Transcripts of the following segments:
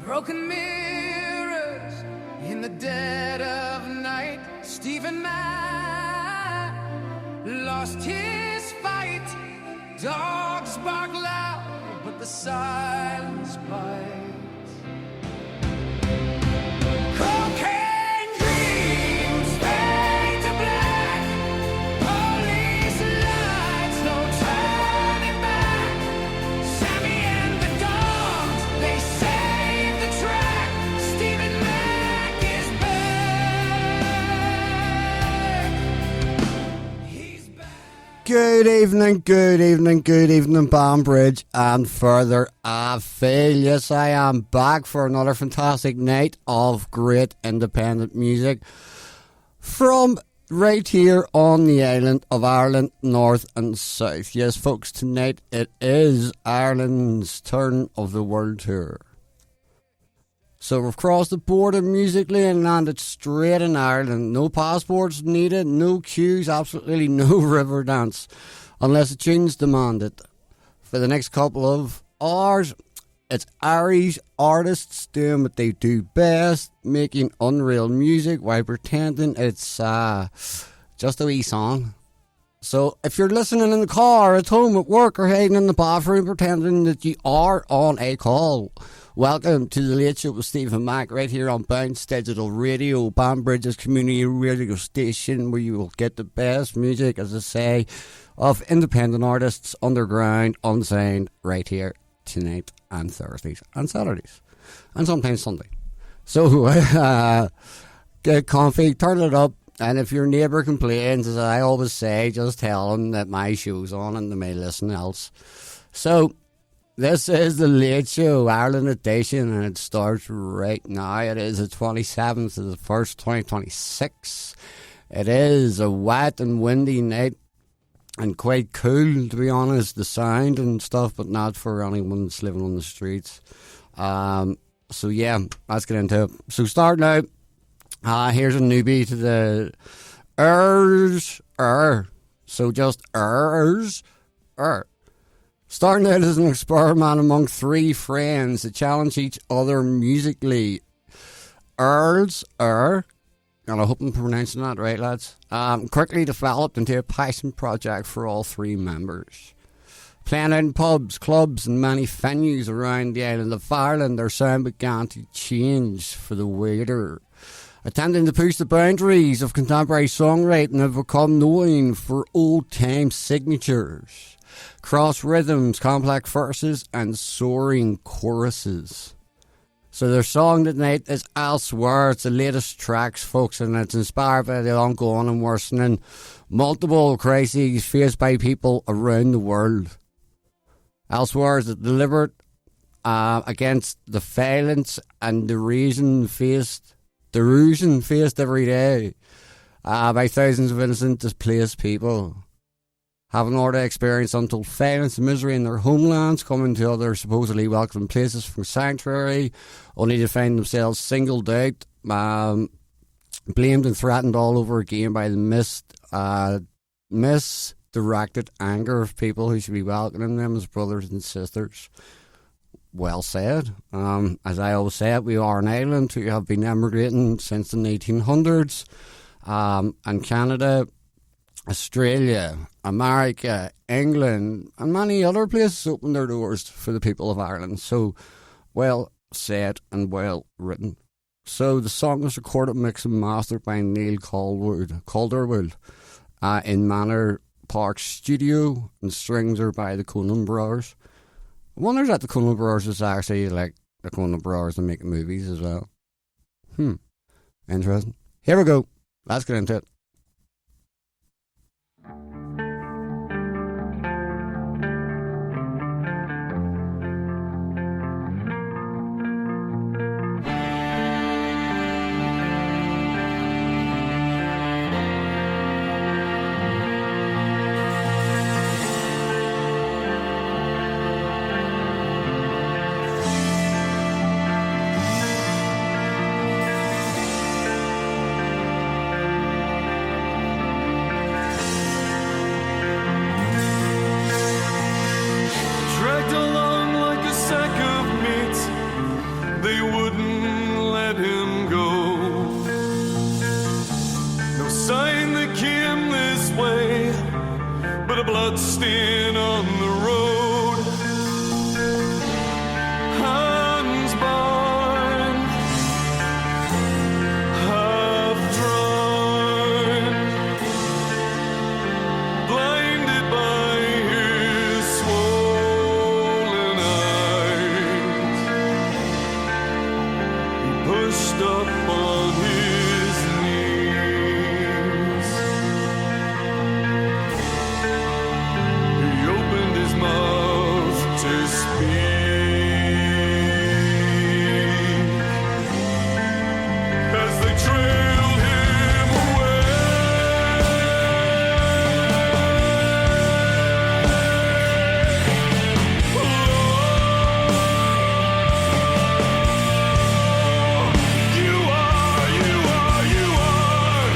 Broken mirrors in the dead of night. Stephen Mack lost his fight. Dogs bark loud, but the silence bites. Cocaine dreams fade to black. Police lights, no turning back. Sammy and the dogs, they save the track. Stephen Mack is back. He's back. Good evening, Banbridge and further afield. Yes, I am back for another fantastic night of great independent music from right here on the island of Ireland, north and south. Yes, folks, tonight it is Ireland's turn of the world tour. So we've crossed the border musically and landed straight in Ireland. No passports needed, no queues, absolutely no river dance, unless the tunes demand it. For the next couple of hours, it's Irish artists doing what they do best, making unreal music while pretending it's just a wee song. So if you're listening in the car, at home, at work, or hiding in the bathroom pretending that you are on a call, welcome to the Late Show with Stephen Mack right here on Bounce Digital Radio, Banbridge's community radio station, where you will get the best music, as I say, of independent artists, underground, unsigned, right here tonight and Thursdays and Saturdays and sometimes Sunday. So get comfy, turn it up. And if your neighbour complains, as I always say, just tell them that my show's on and they may listen else. So, this is the Late Show, Ireland edition, and it starts right now. It is the 27th of the 1st, 2026. It is a wet and windy night and quite cool, to be honest, the sound and stuff, but not for anyone that's living on the streets. So, yeah, let's get into it. So, starting out. Here's a newbie to the So just Starting out as an experiment among three friends to challenge each other musically. And I hope I'm pronouncing that right, lads. Quickly developed into a passion project for all three members. Playing out in pubs, clubs and many venues around the island of Ireland, their sound began to change for the better. Attempting to push the boundaries of contemporary songwriting, have become known for old-time signatures, cross rhythms, complex verses, and soaring choruses. So their song tonight is Elsewhere. It's the latest tracks, folks, and it's inspired by the ongoing and worsening multiple crises faced by people around the world. Elsewhere is delivered against the violence and derision faced every day by thousands of innocent displaced people, having already experienced untold violence and misery in their homelands, coming to other supposedly welcome places for sanctuary, only to find themselves singled out, blamed and threatened all over again by the misdirected anger of people who should be welcoming them as brothers and sisters. Well said. As I always say, we are an island who have been emigrating since the 1800s. And Canada, Australia, America, England, and many other places opened their doors for the people of Ireland. So, well said and well written. So, the song was recorded, mixed and mastered by Neil Calderwood in Manor Park Studio, and strings are by the Conan Brothers. I wonder that the Conan Brothers is actually like the Conan Brothers that make movies as well. Interesting. Here we go. Let's get into it. lusting on the road, hands bound, half drowned, blinded by his swollen eyes. He pushed up on his knees. He opened his mouth to speak as they trailed him away. You are, you are, you are.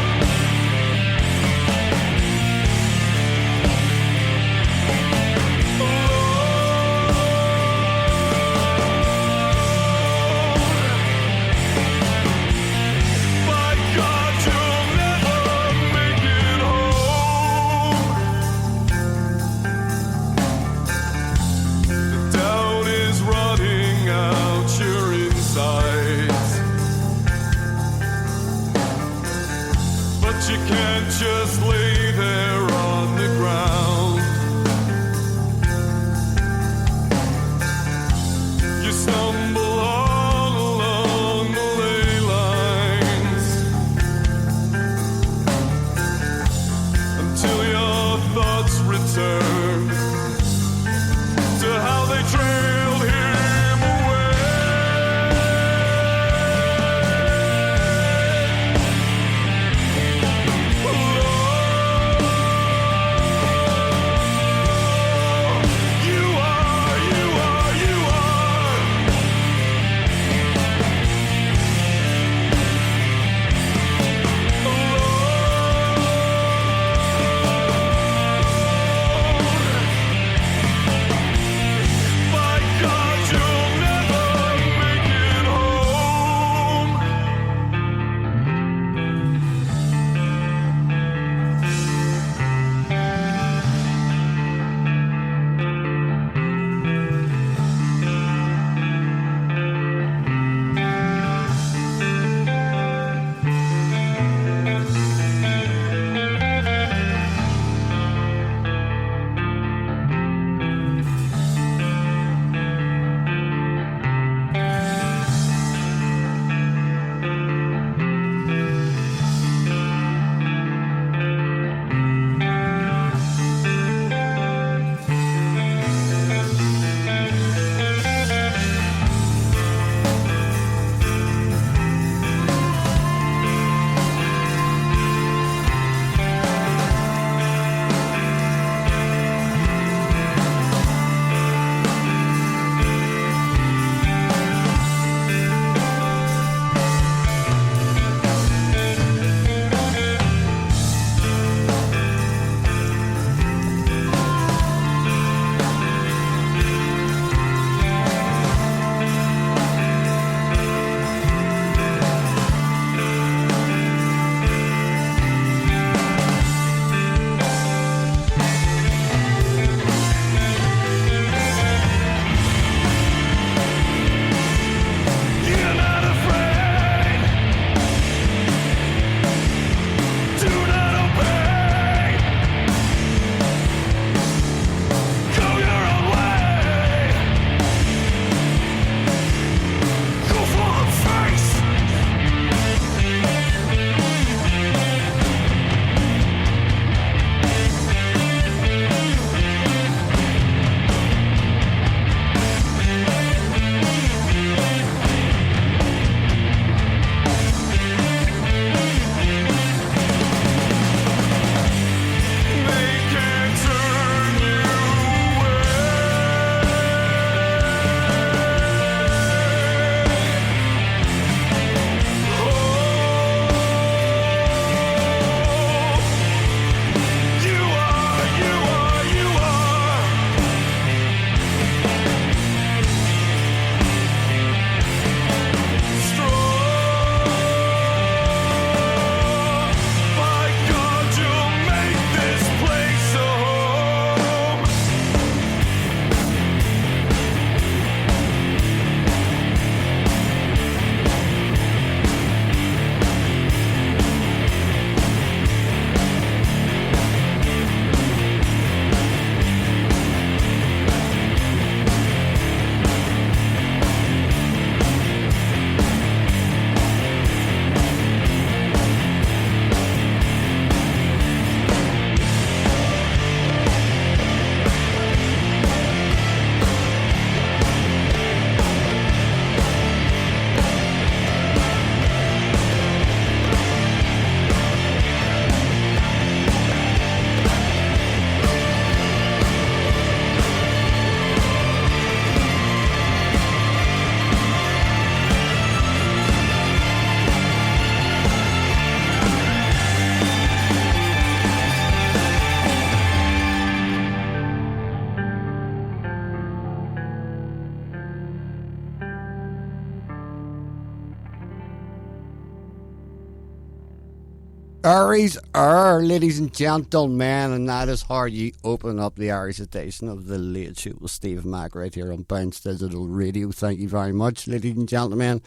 Aries are, ladies and gentlemen, and that is how you open up the Aries edition of the Late Show with Steve Mack right here on Bounce Digital Radio. Thank you very much, ladies and gentlemen,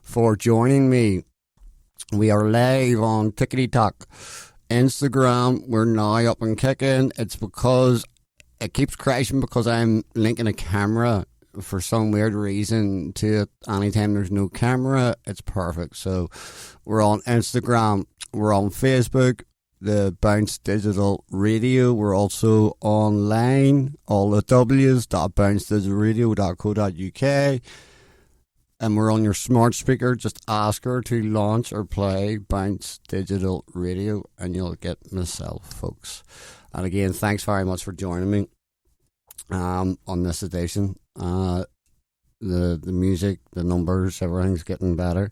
for joining me. We are live on Tickety Talk Instagram. We're now up and kicking. It's because it keeps crashing because I'm linking a camera for some weird reason to it. Anytime there's no camera, it's perfect. So we're on Instagram, we're on Facebook, the Bounce Digital Radio. We're also online, all the w's.bouncedigitalradio.co.uk. And we're on your smart speaker. Just ask her to launch or play Bounce Digital Radio, and you'll get myself, folks. And again, thanks very much for joining me on this edition. The music, the numbers, everything's getting better,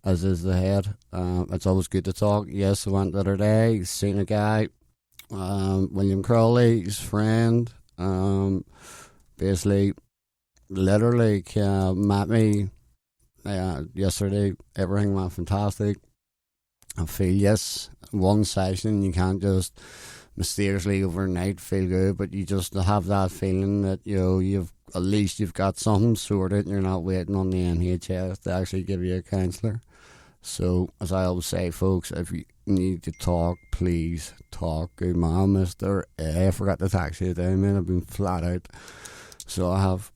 as is the head. It's always good to talk. Yes, I went the other day, seen a guy, William Crowley, his friend, basically, literally met me yesterday. Everything went fantastic. I feel, yes, one session, you can't just mysteriously overnight feel good, but you just have that feeling that, you know, at least you've got something sorted and you're not waiting on the NHS to actually give you a counsellor. So, as I always say, folks, if you need to talk, please talk. Good man, mister. I forgot to text you today, man. I've been flat out. So I have.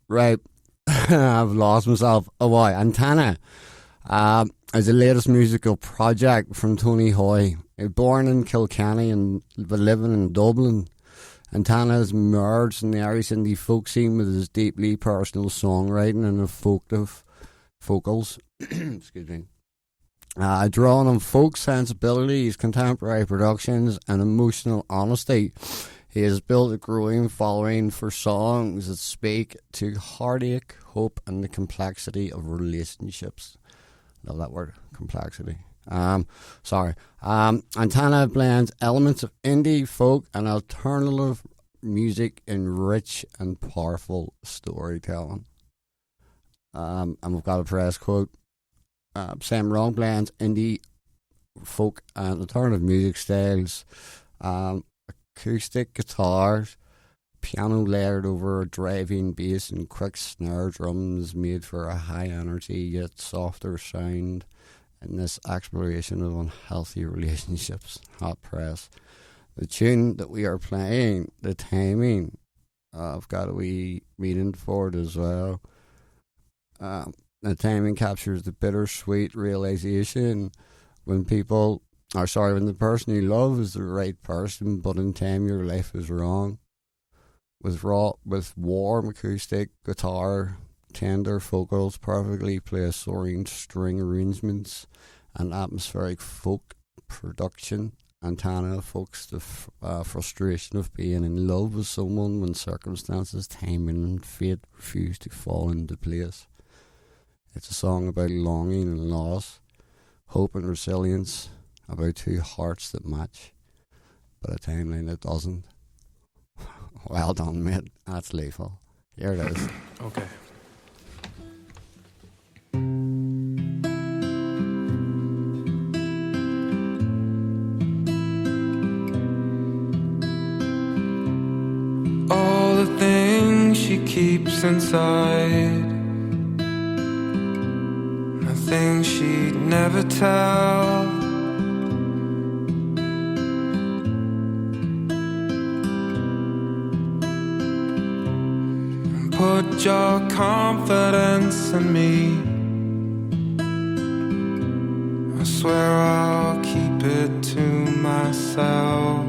Right, I've lost myself. Oh, why? Antenna is the latest musical project from Tony Hoy. Born in Kilkenny and but living in Dublin, Antenna has emerged in the Irish indie folk scene with his deeply personal songwriting and evocative vocals. Excuse me. Drawing on folk sensibilities, contemporary productions, and emotional honesty, he has built a growing following for songs that speak to heartache, hope, and the complexity of relationships. Love that word, complexity. Antenna blends elements of indie, folk, and alternative music in rich and powerful storytelling. And we've got a press quote. Sam Wrong blends indie, folk, and alternative music styles. Acoustic guitars, piano layered over a driving bass, and quick snare drums made for a high energy yet softer sound in this exploration of unhealthy relationships. Hot press. The tune that we are playing, the timing, I've got a wee meaning for it as well. The timing captures the bittersweet realization when the person you love is the right person, but in time your life is wrong. With warm acoustic guitar, tender vocals, perfectly placed soaring string arrangements, and atmospheric folk production, Antenna evokes the frustration of being in love with someone when circumstances, timing, and fate refuse to fall into place. It's a song about longing and loss, hope and resilience, about two hearts that match, but a timeline that doesn't. Well done, mate. That's lethal. Here it is. Okay. All the things she keeps inside, the things she'd never tell. Put your confidence in me. I swear I'll keep it to myself.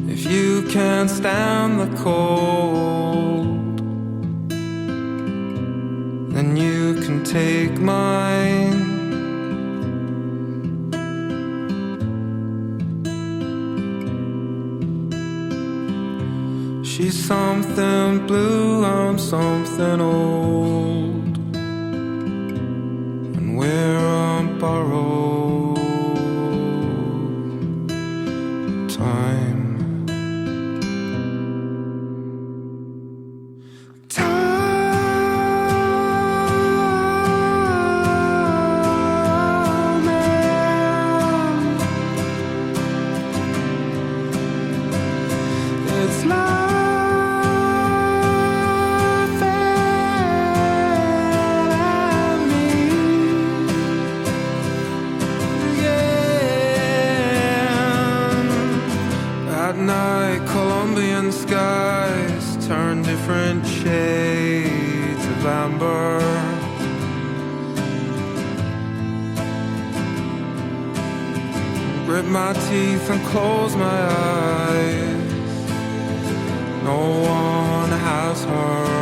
If you can't stand the cold, then you can take mine. She's something blue, I'm something old, and we're on borrowed time. Time. different shades of amber. Grit my teeth and close my eyes. No one has her.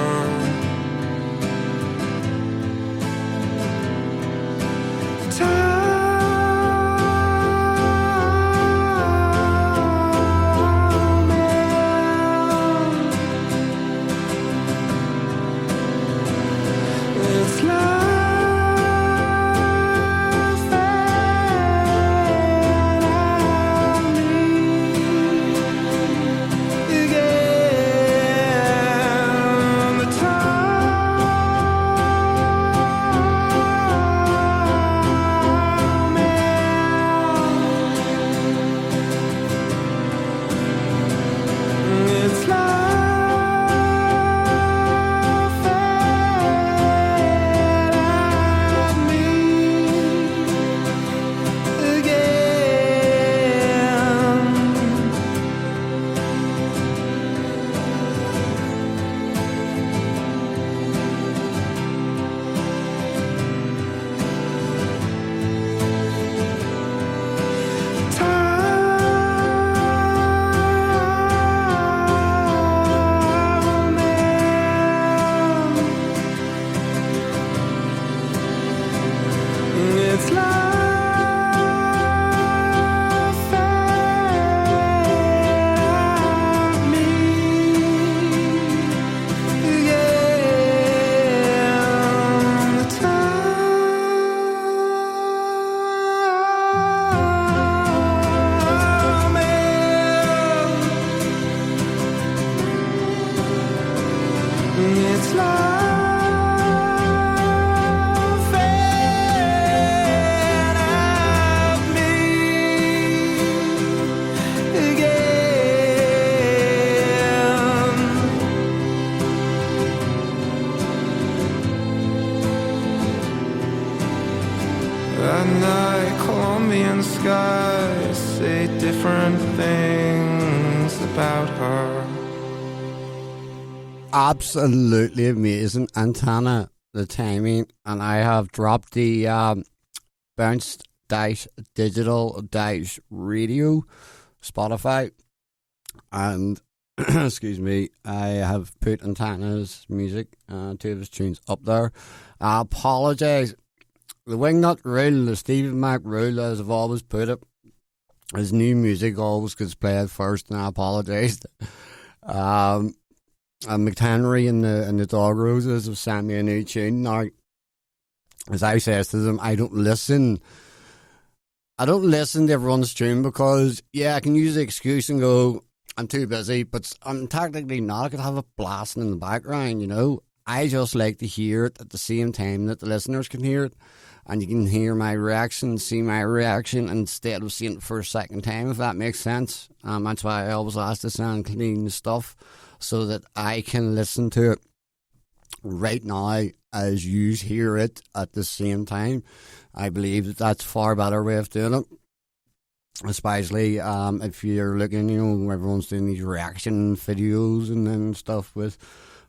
At night, Colombian skies say different things about her. Absolutely amazing, Antana, the timing. And I have dropped the bounce-digital-radio Spotify, and excuse me, I have put Antana's music, 2 of his tunes up there. I apologise. The Wingnut rule, the Stephen Mac rule, as I've always put it, his new music always gets played first, and I apologise. And McHenry and the Dog Roses have sent me a new tune. Now, as I says to them, I don't listen to everyone's tune because, yeah, I can use the excuse and go, I'm too busy, but I'm technically not. I could have it blasting in the background, you know. I just like to hear it at the same time that the listeners can hear it. And you can hear my reaction, see my reaction, instead of seeing it for a second time, if that makes sense. That's why I always ask to sound clean stuff, so that I can listen to it right now as you hear it at the same time. I believe that that's a far better way of doing it. Especially if you're looking, you know, everyone's doing these reaction videos and then stuff with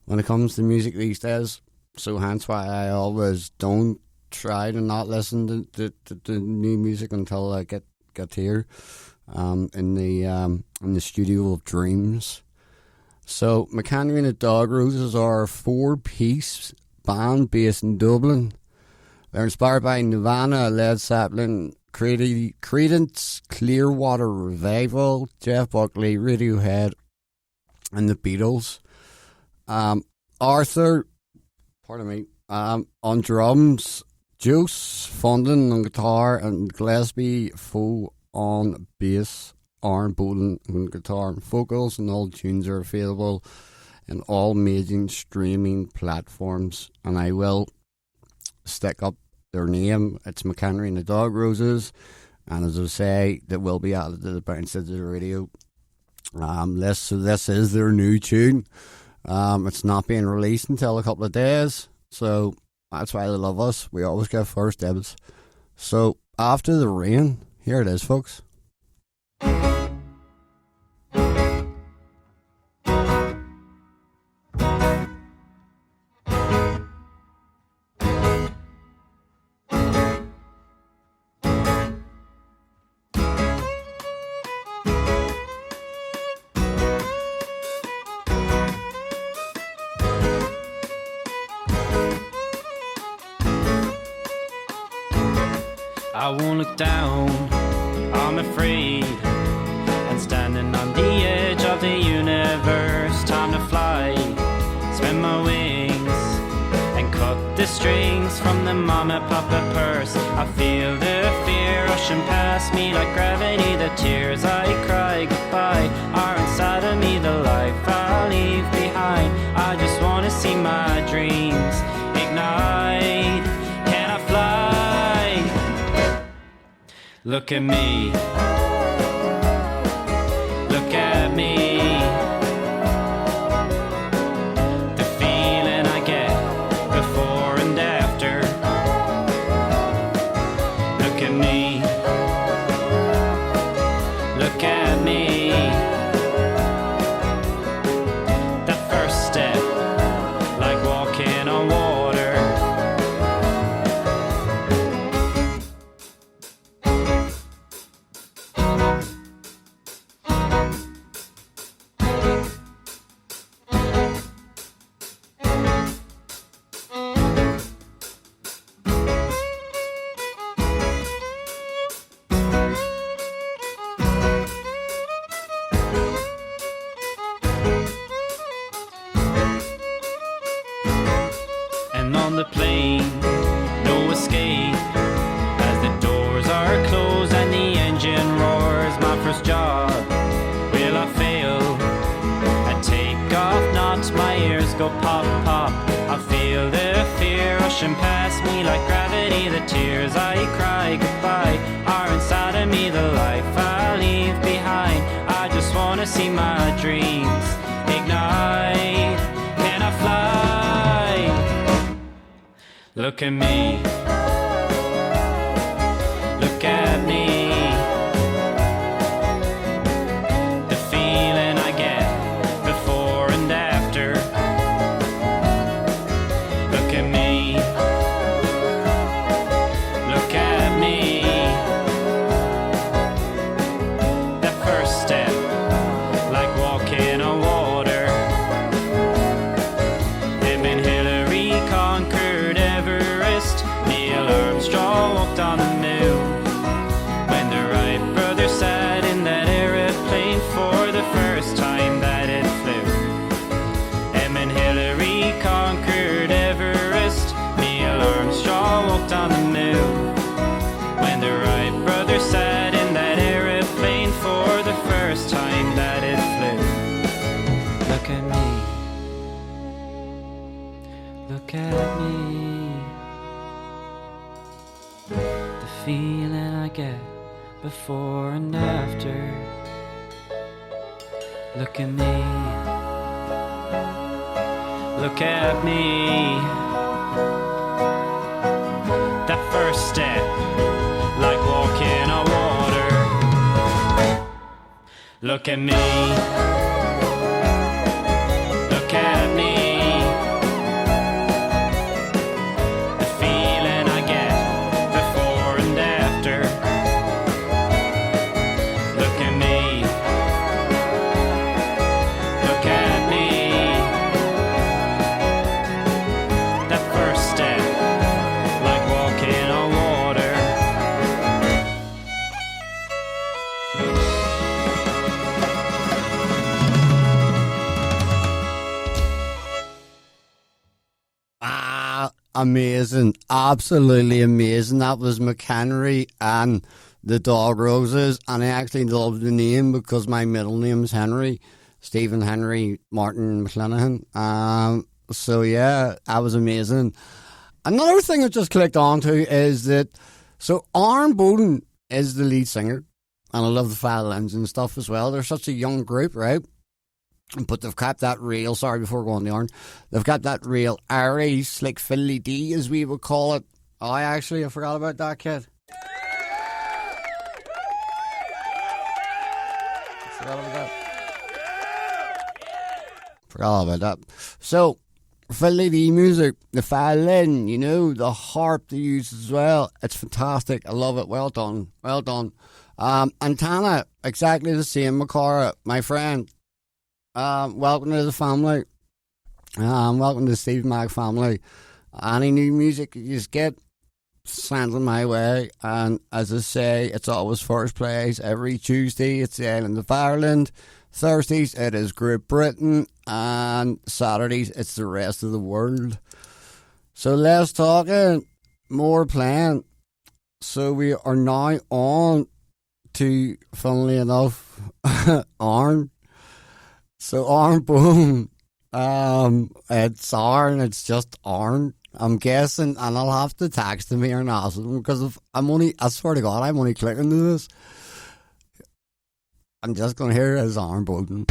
when it comes to music these days. So hence why I always don't try to not listen to new music until I get here in the studio of dreams. So McHenry and the Dog Roses are a 4-piece band based in Dublin. They're inspired by Nirvana, Led Zeppelin, Creedence, Clearwater Revival, Jeff Buckley, Radiohead, and the Beatles. Arthur, pardon me, on drums, Juice Fundin on guitar, and Gillespie Foe on bass, Aaron Bolin on guitar and vocals, and all tunes are available in all major streaming platforms. And I will stick up their name. It's McHenry and the Dog Roses, and as I say, that will be added to the Bounce Digital Radio list. So this is their new tune. It's not being released until a couple of days, so that's why they love us. We always get first dibs. So After the Rain, here it is, folks. I won't look down, I'm afraid. And standing on the edge of the universe, time to fly, spread my wings and cut the strings from the mama papa purse. I feel the fear rushing past me like gravity. The tears I cry goodbye are inside of me, the life I leave behind. I just wanna see my dreams ignite. Can I fly? Look at me. Look at me. The feeling I get before and after. Look at me. Look at me. That first step, like walking on water. And on the plane, no escape as the doors are closed and the engine roars. My first job, will I fail? I take off, not my ears go pop, pop. I feel the fear rushing past me like gravity. The tears I cry goodbye are inside of me, the life I leave behind. I just wanna see my dreams ignite. Can I fly? Look at me. Look at me. The feeling I get before and after. Look at me. Look at me. That first step, like walking on water. Him and Hillary conquered Everest. Neil Armstrong walked on the moon. When the Wright brothers sat in that aeroplane for the first time that it flew. Him and Hillary conquered Everest. Neil Armstrong walked on the moon. When the Wright brothers sat in that aeroplane for the first time that it flew. Look at me. Look at me. The feeling I get before and after. Look at me. Look at me. That first step, like walking on water. Look at me. Look at me. The feeling I get before and after. Look at me. Look at me. That first step, like walking on water. Amazing, absolutely amazing. That was McHenry and the Dog Roses, and I actually love the name because my middle name is Henry, Stephen Henry Martin McClanahan. So yeah, that was amazing. Another thing I just clicked onto is that Aaron Bowden is the lead singer, and I love the violins and stuff as well. They're such a young group, right? But they've kept that real, sorry, before going to Aaron, they've got that real airy, slick fiddly D, as we would call it. I forgot about that, kid. Forgot about that. So, fiddly D music, the violin, the harp they use as well. It's fantastic. I love it. Well done. Well done. And Tana, exactly the same. Macara, my friend. Welcome to the family. Welcome to the Steve Mag family. Any new music you just get, sends them my way. And as I say, it's always first place. Every Tuesday, it's the island of Ireland. Thursdays, it is Great Britain. And Saturdays, it's the rest of the world. So less talking, more playing. So we are now on to, funnily enough, Arn. So Arn Boom, it's Arn, it's just Arn. I'm guessing, and I'll have to text him here and ask him, because if I swear to God, I'm only clicking to this. I'm just going to hear his Arn Boom.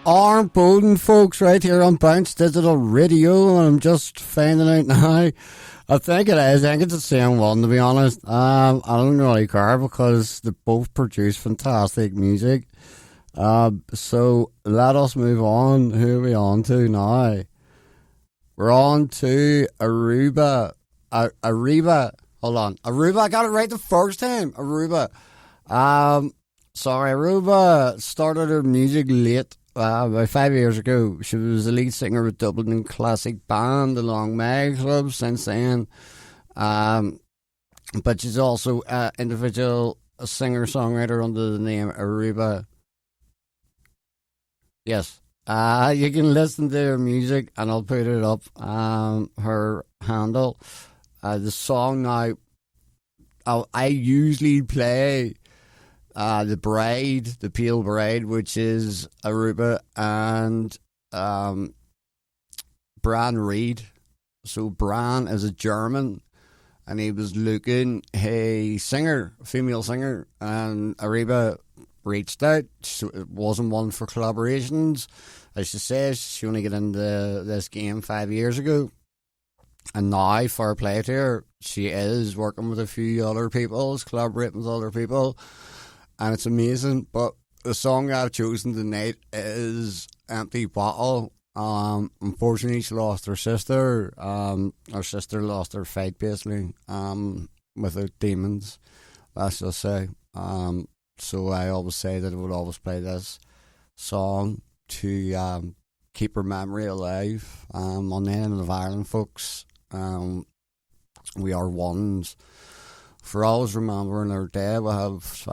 Aaron Bowden, folks, right here on Bounce Digital Radio, and I'm just finding out now. I think it is. I think it's the same one, to be honest. I don't really care because they both produce fantastic music. So let us move on. Who are we on to now? We're on to Aruba. Aruba. Hold on. Aruba. I got it right the first time. Aruba. Sorry, Aruba started her music late. About 5 years ago. She was the lead singer of Dublin classic band Along May Club since then. But she's also an individual singer-songwriter under the name Aruba. Yes. You can listen to her music and I'll put it up. Her handle. The song now, I usually play The Bride, The Pale Bride, which is Aruba, and Bran Reid. So Bran is a German, and he was looking a singer, a female singer, and Aruba reached out. So it wasn't one for collaborations. As she says, she only got into this game 5 years ago. And now, fair play to her, she is working with a few other people, collaborating with other people. And it's amazing, but the song I've chosen tonight is Empty Bottle. Unfortunately, she lost her sister. Her sister lost her fight, basically, with her demons, let's just say. So I always say that I would always play this song to keep her memory alive. On the end of Ireland, folks, we are ones. For always remembering our day, we have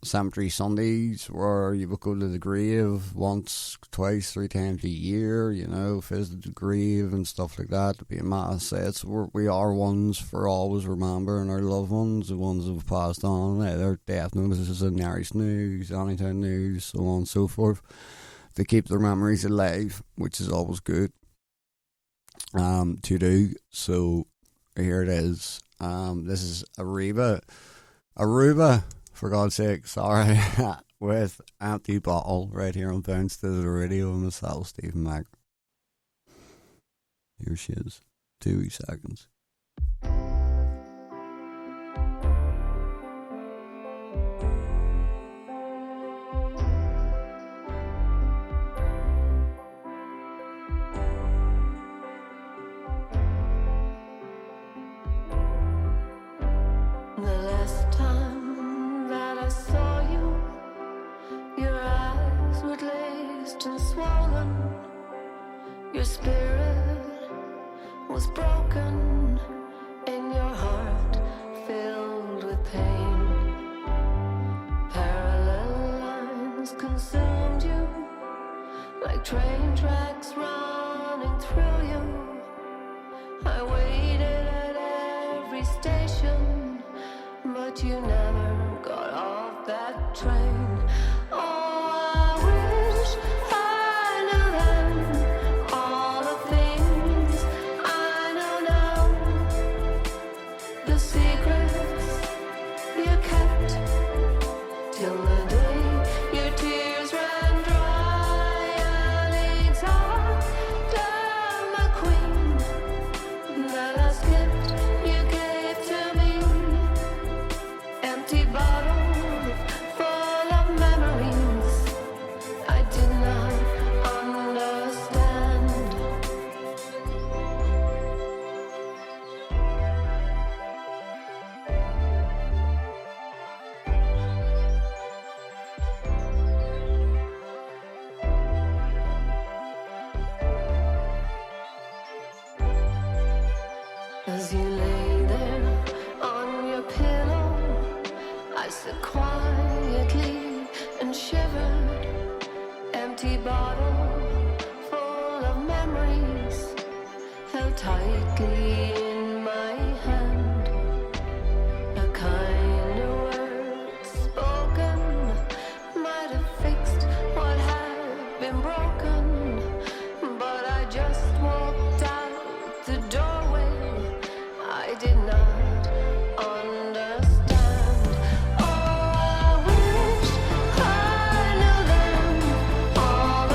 Cemetery Sundays, where you would go to the grave once, twice, 3 times a year, you know, visit the grave and stuff like that, to be a mass. We are ones for always remembering our loved ones, the ones who have passed on, their death notices in the Irish News, Anytime News, so on and so forth, to keep their memories alive, which is always good to do. So here it is. This is Aruba, for God's sake, sorry, with Empty Bottle, right here on Bounce to the Radio with myself, Stephen Mack. Here she is. 2 seconds. Your spirit was broken and your heart filled with pain. Parallel lines consumed you like train tracks running through you. I waited at every station, but you never got off that train. As you lay there on your pillow, I sat quietly and shivered. Empty bottle full of memories held tightly in my hand. A kind of word spoken might have fixed what had been broken, but I just walked out the doorway. I did not understand. Oh, I wish I knew then all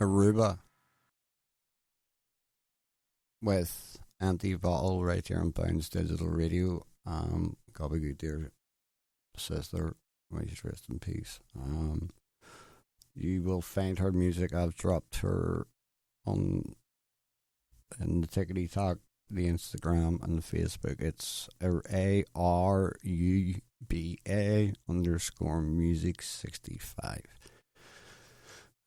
Aruba with Anti-Vol right here on Bounce Digital Radio. Gotta good dear sister, may she rest in peace. You will find her music. I've dropped her on in the Tickety Talk, the Instagram and the Facebook. It's ARUBA_music65.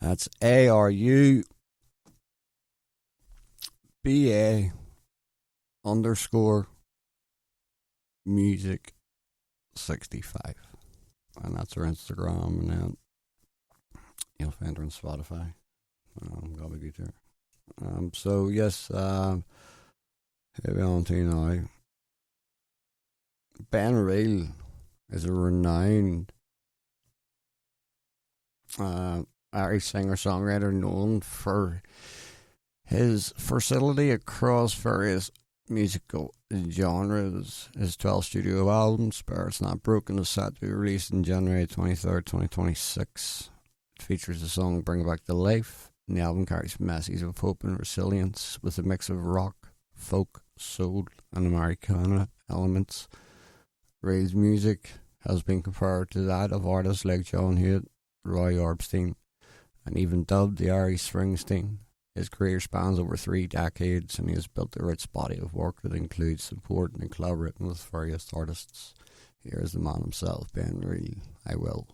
That's ARUBA_music65. And that's her Instagram, and then you'll find her on Spotify. Gotta be there. So yes, here we on to now. Ben Reel is a renowned Irish singer-songwriter known for his versatility across various musical genres. His 12 studio albums, Spirits Not Broken, is set to be released on January 23rd, 2026. It features the song Bring Back the Life, and the album carries messages of hope and resilience with a mix of rock, folk, soul, and Americana elements. Reel's music has been compared to that of artists like John Hewitt, Roy Orbison, and even dubbed the Irish Springsteen. His career spans over 3 decades, and he has built a rich body of work that includes supporting and collaborating with various artists. Here's the man himself, Ben Reel. I Will.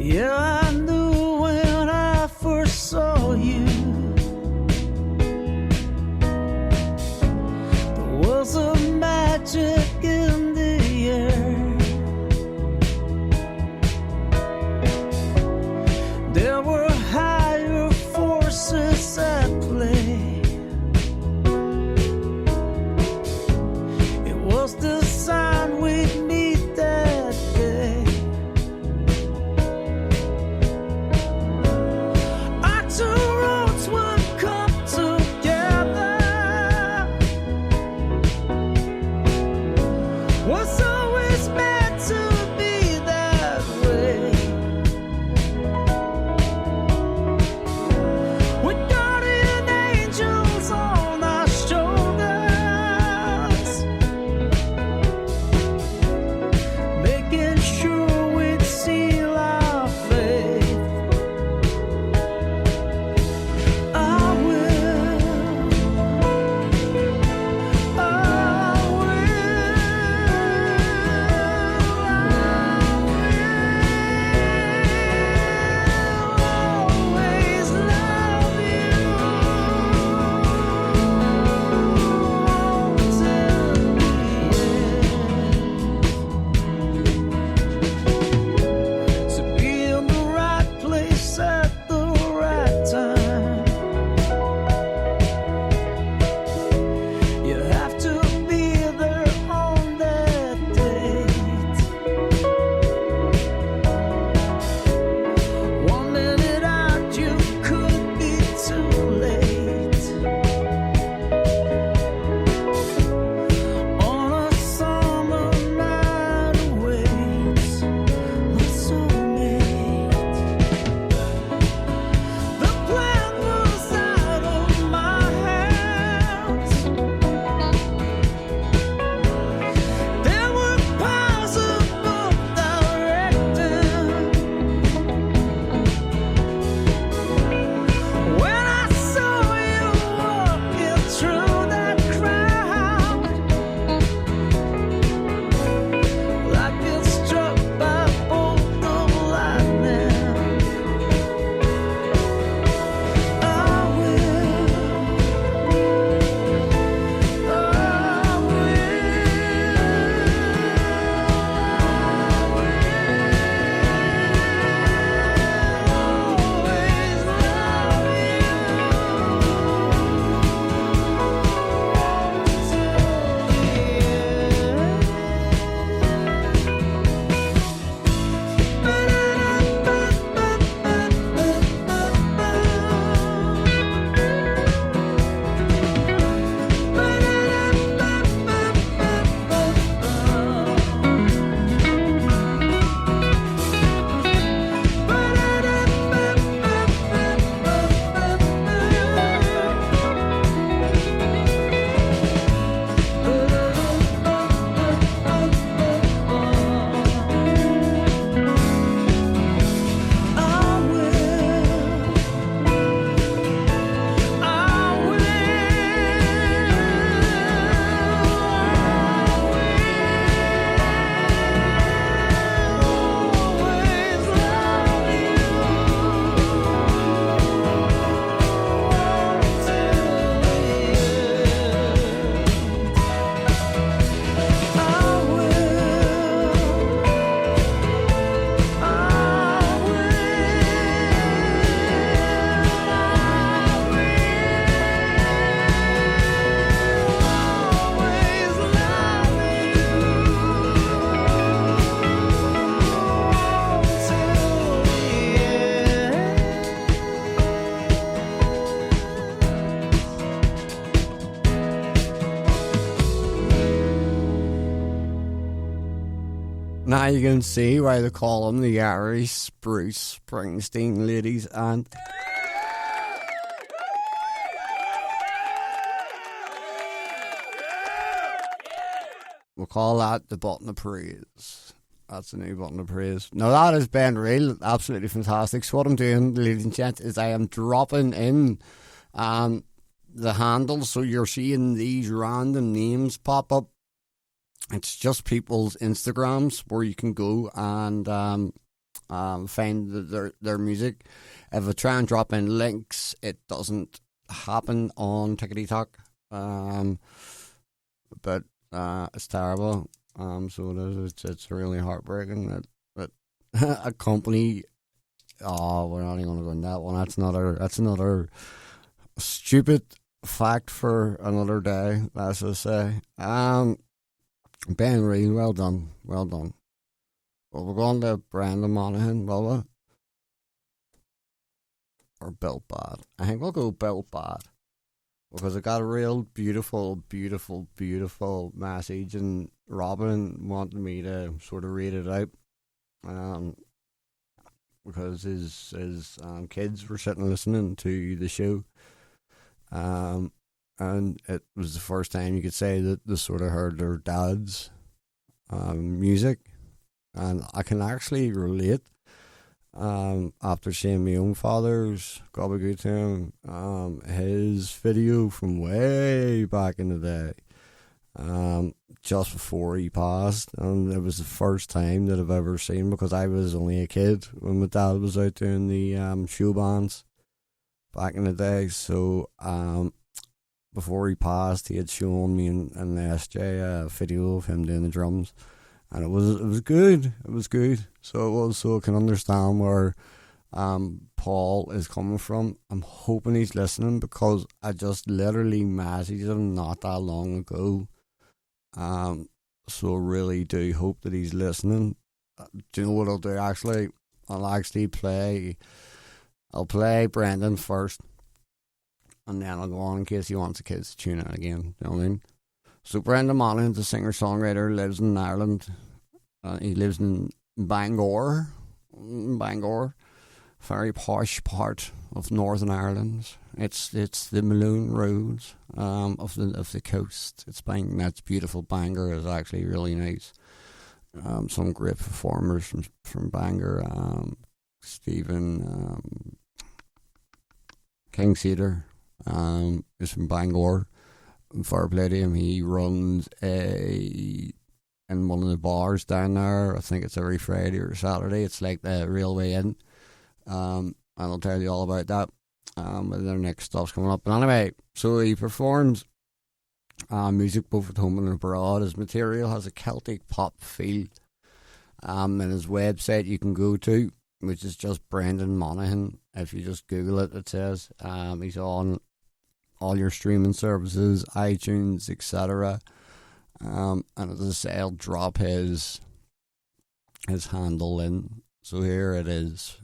Yeah, I knew when I first saw you, there was a magic in the air. There were higher forces at play. Now you can see why they call him the Irish Spruce Springsteen, ladies and... We'll call that the button of praise. That's the new button of praise. Now that is Ben Real, absolutely fantastic. So what I'm doing, ladies and gents, is I am dropping in the handles, so you're seeing these random names pop up. It's just people's Instagrams where you can go and find their music. If I try and drop in links, it doesn't happen on TikTok. But it's terrible. So it is. It's really heartbreaking that a company. Oh, we're not even going to go in that one. That's another stupid fact for another day. Let's just say. Ben Real, well done. Well, we're going to Brendan Monaghan, will we? Or Built Bad. I think we'll go Built Bad. Because it got a real beautiful message, and Robin wanted me to sort of read it out. Because his kids were sitting listening to the show. And it was the first time you could say that they sort of heard their dad's music. And I can actually relate. After seeing my own father's God be good to him, his video from way back in the day, just before he passed, and it was the first time that I've ever seen, because I was only a kid when my dad was out doing the show bands back in the day. So before he passed, he had shown me in the SJ a video of him doing the drums. And it was good. It was good. So it was. So I can understand where Paul is coming from. I'm hoping he's listening, because I just literally messaged him not that long ago. So I really do hope that he's listening. Do you know what I'll do? Actually, I'll play Brendan first, and then I'll go on in case he wants the kids to tune in again. You know what I mean? So Brendan Monaghan, the singer-songwriter, lives in Ireland. He lives in Bangor, very posh part of Northern Ireland. It's the Malone Roads of the coast. That's beautiful. Bangor is actually really nice. Some great performers from Bangor. Stephen King Cedar is from Bangor. Fair play to him. He runs in one of the bars down there. I think it's every Friday or Saturday. It's like the Railway Inn. And I'll tell you all about that when their next stuff's coming up. But anyway, so he performs music both at home and abroad. His material has a Celtic pop feel. And his website you can go to, which is just Brendan Monaghan. If you just Google it, it says he's on all your streaming services, iTunes, etc. And as I say, I'll drop his handle in. So here it is.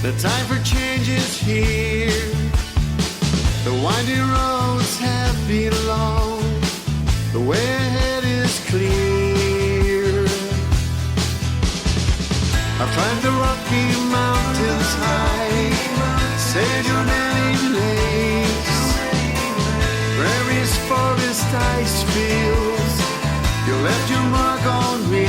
The time for change is here. The winding roads have been long. The way ahead is clear. I've climbed the rocky mountains high, sailed your many lakes, prairies, forest, ice fields. You left your mark on me.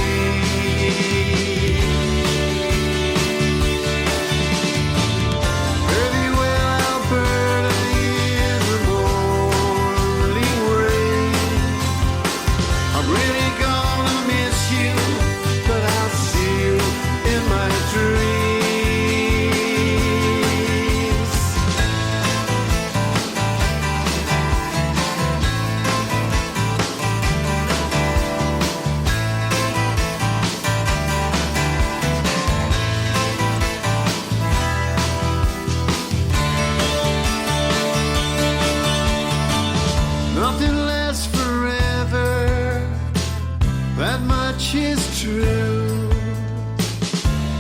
true.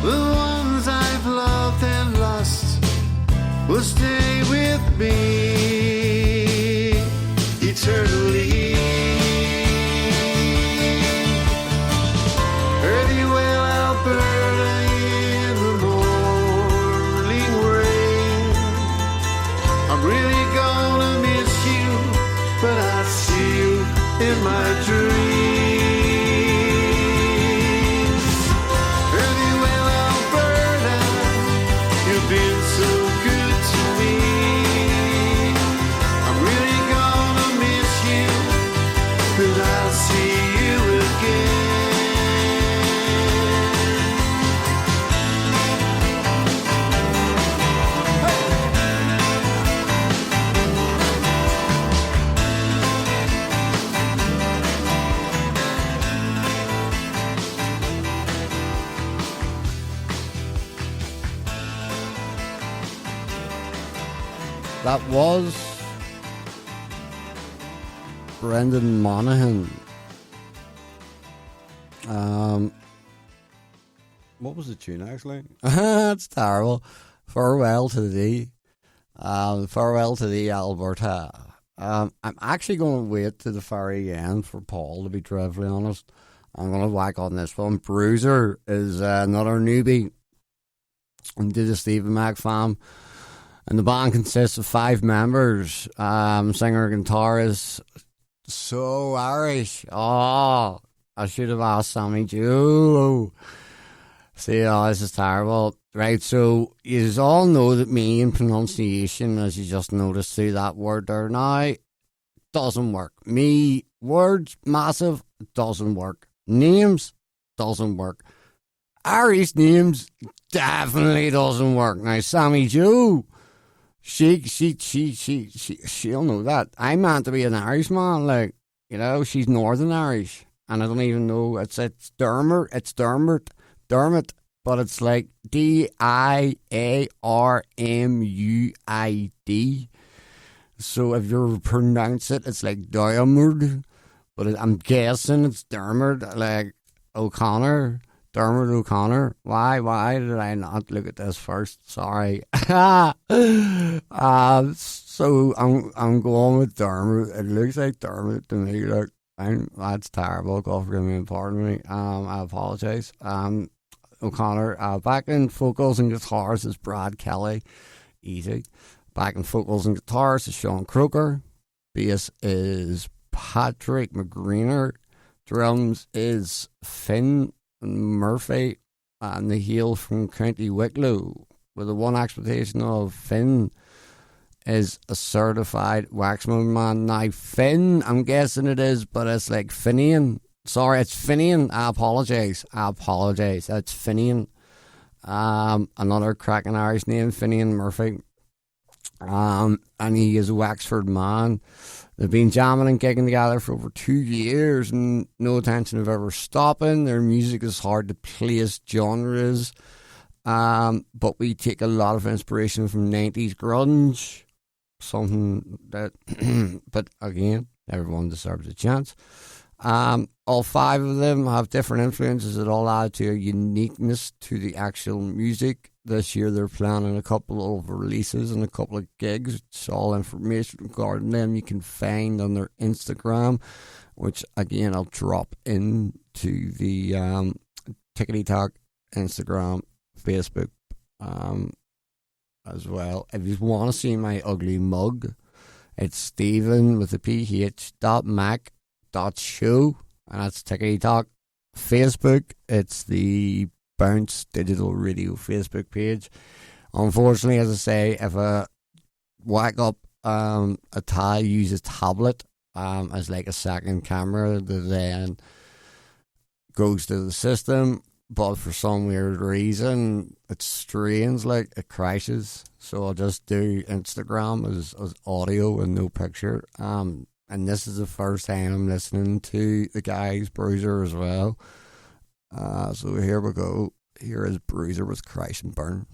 The ones I've loved and lost will stay with me eternally. Earthywell, Alberta, in the morning rain. I'm really gonna miss you, but I see you in my dreams. Earthywell, Alberta, you've been so good to me. I'm really gonna miss you, but I'll see you again. That was Brendan Monaghan. What was the tune actually? It's terrible. Farewell to thee. Farewell to thee, Alberta. I'm actually going to wait to the very end for Paul, to be dreadfully honest. I'm going to whack on this one. Bruiser is another newbie into the Stephen Mac fam. And the band consists of 5 members. Singer, guitarist, so Irish. Oh, I should have asked Sammy Joe. See, this is terrible. Right, so you all know that me and pronunciation, as you just noticed through that word there now, doesn't work. Me, words, massive, doesn't work. Names, doesn't work. Irish names, definitely doesn't work. Now, Sammy Joe, she'll know that. I'm meant to be an Irishman, like, you know, she's Northern Irish. And I don't even know, it's Dermot, but it's like Diarmuid. So if you pronounce it, it's like Diarmuid, but I'm guessing it's Dermot, like O'Connor. Dermot O'Connor. Why did I not look at this first? Sorry. So I'm going with Dermot. It looks like Dermot to me. Look, that's terrible. God forgive me and pardon me. I apologise. O'Connor. Backing vocals and guitars is Brad Kelly. Easy. Backing vocals and guitars is Sean Croker. Bass is Patrick McGreener. Drums is Finn Murphy, and the heel from County Wicklow, with the one expectation of Finn is a certified waxman man. Now Finn, I'm guessing it is, but it's like Finian. Sorry, it's Finian. I apologise. It's Finian. Another cracking Irish name, Finian Murphy. And he is a Wexford man. They've been jamming and gigging together for over 2 years and no intention of ever stopping. Their music is hard to place genres, but we take a lot of inspiration from 90s grunge, something that, but again, everyone deserves a chance. All 5 of them have different influences that all add to a uniqueness to the actual music. This year they're planning a couple of releases and a couple of gigs. It's all information regarding them you can find on their Instagram, which again I'll drop into the Tickety Talk Instagram, Facebook as well. If you want to see my ugly mug, it's Stephen with a ph.mac.show, and that's Tickety Talk. Facebook, it's the Bounce Digital Radio Facebook page. Unfortunately, as I say, if I whack up a use a tablet as like a second camera that then goes to the system, but for some weird reason it's strange, like it crashes. So I'll just do Instagram as audio and no picture. And this is the first time I'm listening to the guys Bruiser as well. So here we go. Here is Bruiser with Crash and Burn.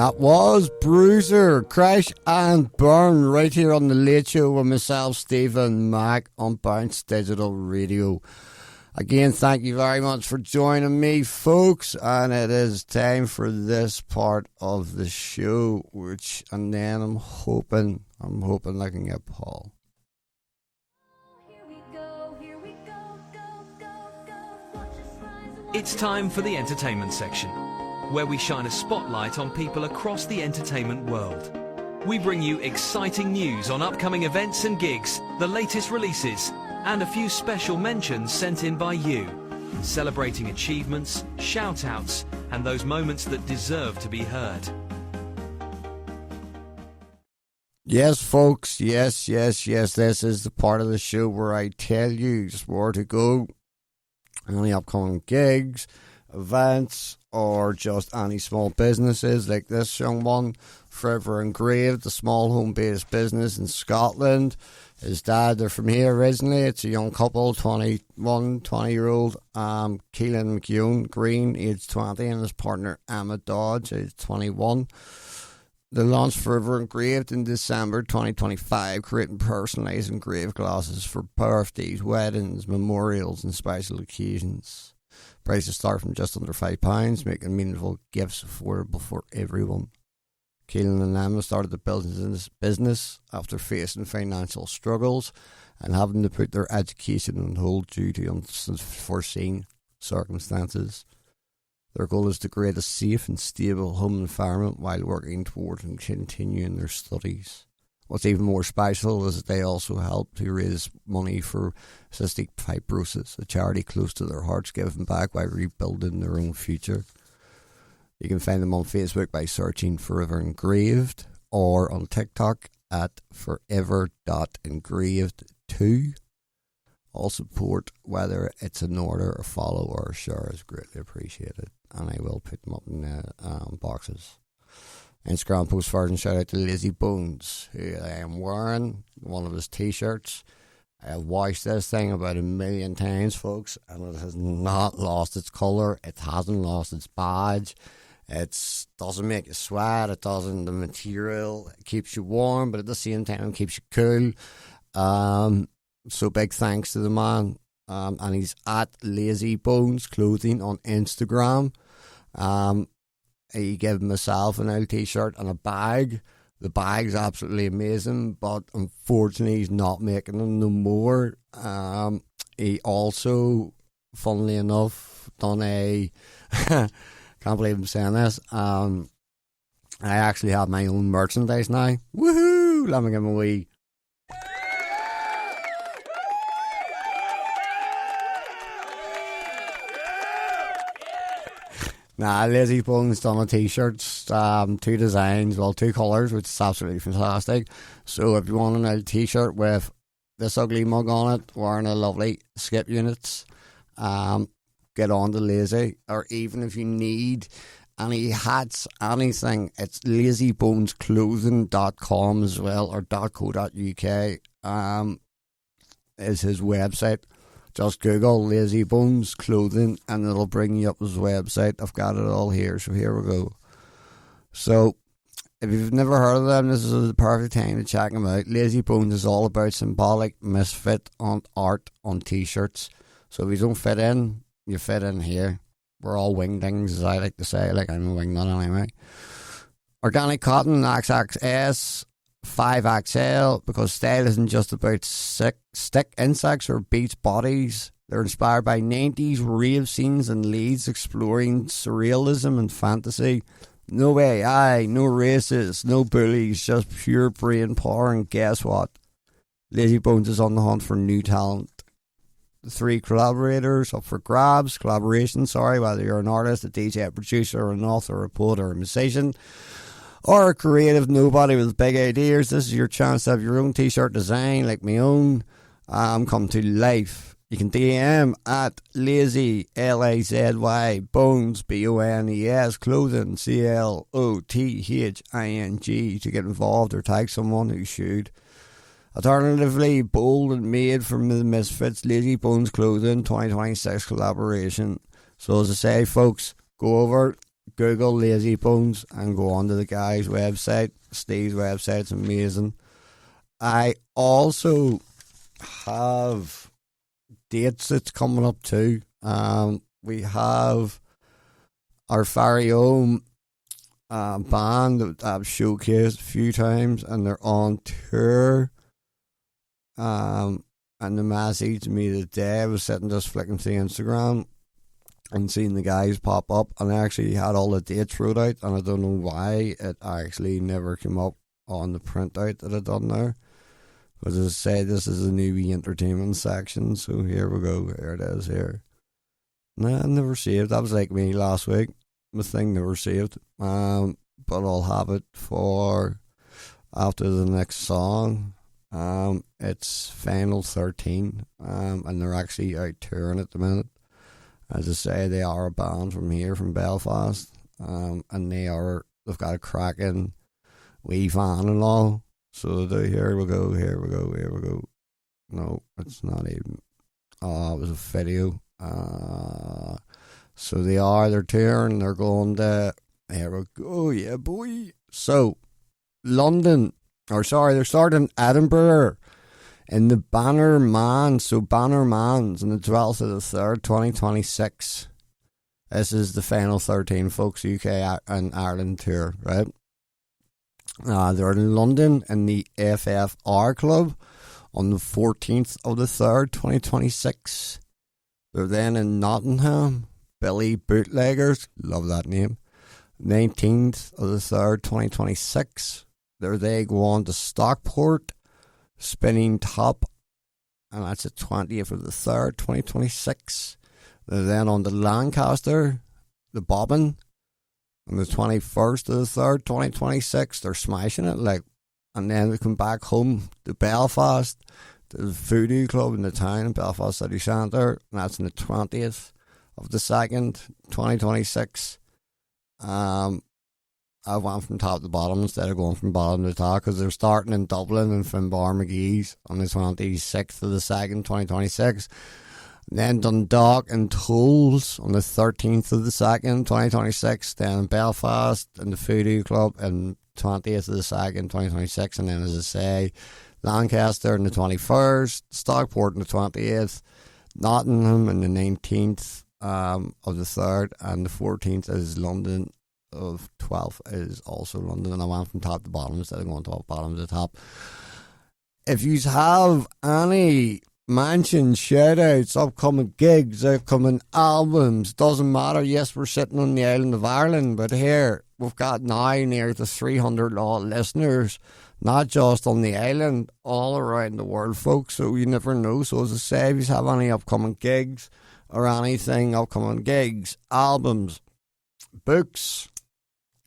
That was Bruiser, Crash and Burn, right here on The Late Show with myself, Stephen Mack, on Bounce Digital Radio. Again, thank you very much for joining me, folks, and it is time for this part of the show, and then I'm hoping I can get Paul. It's time for the entertainment section, where we shine a spotlight on people across the entertainment world. We bring you exciting news on upcoming events and gigs, the latest releases, and a few special mentions sent in by you, celebrating achievements, shout-outs, and those moments that deserve to be heard. Yes, folks, yes, this is the part of the show where I tell you where to go, any upcoming gigs, events, or just any small businesses like this young one, Forever Engraved, a small home-based business in Scotland. His dad, they're from here originally. It's a young couple, 20-year-old Keelan McEwen Green, aged 20, and his partner Emma Dodge, aged 21. They launched Forever Engraved in December 2025, creating personalised engraved glasses for birthdays, weddings, memorials and special occasions. Prices start from just under £5, making meaningful gifts affordable for everyone. Keelan and Emma started the business after facing financial struggles and having to put their education on hold due to unforeseen circumstances. Their goal is to create a safe and stable home environment while working towards and continuing their studies. What's even more special is that they also help to raise money for cystic fibrosis, a charity close to their hearts, giving back while rebuilding their own future. You can find them on Facebook by searching Forever Engraved, or on TikTok at forever.engraved2. All support, whether it's an order, a follow, or a share, is greatly appreciated, and I will put them up in the boxes. Instagram post version, shout out to Lazy Bones, who I am wearing one of his t-shirts. I have washed this thing about 1 million times, folks, and it has not lost its colour. It hasn't lost its badge. It doesn't make you sweat. It doesn't. The material keeps you warm, but at the same time keeps you cool. So big thanks to the man. And he's at Lazy Bones Clothing on Instagram. He gave himself an old t-shirt and a bag. The bag's absolutely amazing, but unfortunately he's not making them no more. He also, funnily enough, done a... can't believe I'm saying this. I actually have my own merchandise now. Woohoo! Let me give him a wee... Nah, Lazy Bones done a t-shirts, 2 designs, well, 2 colours, which is absolutely fantastic. So if you want an old t-shirt with this ugly mug on it, wearing a lovely Skip Units, get on to Lazy. Or even if you need any hats, anything, it's lazybonesclothing.com as well, or .co.uk is his website. Just Google Lazy Bones Clothing and it'll bring you up his website. I've got it all here, so here we go. So, if you've never heard of them, this is the perfect time to check them out. Lazy Bones is all about symbolic misfit on art on t-shirts. So if you don't fit in, you fit in here. We're all wingdings, as I like to say. Like, I'm a wingnut anyway. Organic cotton, XXS, 5XL, because style isn't just about stick insects or beach bodies. They're inspired by 90s rave scenes and leads exploring surrealism and fantasy. No AI, no racists, no bullies, just pure brain power. And guess what? Lazy Bones is on the hunt for new talent. The 3 collaborators up for grabs, whether you're an artist, a DJ, a producer, an author, a poet, or a musician, or a creative nobody with big ideas. This is your chance to have your own t-shirt design like my own come to life. You can DM at Lazy, Lazy, Bones, Bones, Clothing, CLOTHING to get involved or tag someone who should. Alternatively, bold and made from the Misfits, Lazy Bones Clothing 2026 collaboration. So as I say, folks, go over, Google Lazy Bones and go onto the guy's website. Steve's website's amazing. I also have dates that's coming up too. We have our very own band that I've showcased a few times, and they're on tour. And the message to me today, I was sitting just flicking through Instagram and seeing the guys pop up, and I actually had all the dates wrote out, and I don't know why it actually never came up on the printout that I done there. Because as I say, this is a newbie entertainment section, so here we go. Here it is here. Nah, never saved. That was like me last week. My thing never saved. But I'll have it for after the next song. It's Final 13, and they're actually out touring at the minute. As I say, they are a band from here, from Belfast, and they've got a cracking wee van and all. So here we go. No, it's not even. Oh, it was a video. So they're touring, they're going to, here we go, yeah boy. So, they're starting Edinburgh in the Banner Man. So Banner Man's on the 12th of the 3rd, 2026. This is the Final 13, folks, UK and Ireland tour, right? They're in London in the FFR Club on the 14th of the 3rd, 2026. They're then in Nottingham, Billy Bootleggers, love that name, 19th of the 3rd, 2026. They go on to Stockport, Spinning Top, and that's the 20th of the 3rd, 2026. They're then on to Lancaster, the Bobbin, on the 21st of the 3rd, 2026. They're smashing it, like. And then they come back home to Belfast, to the Voodoo Club in the town in Belfast City Centre, and that's on the 20th of the 2nd, 2026. I went from top to bottom instead of going from bottom to top, because they're starting in Dublin and Finbar McGee's on the 26th of the 2nd, 2026. Then Dundalk and Tools on the 13th of the 2nd, 2026. Then Belfast and the Voodoo Club on 20th of the 2nd, 2026. And then, as I say, Lancaster on the 21st, Stockport on the 20th, Nottingham on the 19th of the 3rd, and the 14th is London. Of 12th is also London, and I went from top to bottom instead of going top bottom to top. If you have any mentions, shout outs, upcoming gigs, upcoming albums, doesn't matter. Yes, we're sitting on the island of Ireland, but here we've got now near to 300 listeners, not just on the island, all around the world, folks. So you never know. So as I say, if you have any upcoming gigs or anything, upcoming gigs, albums, books.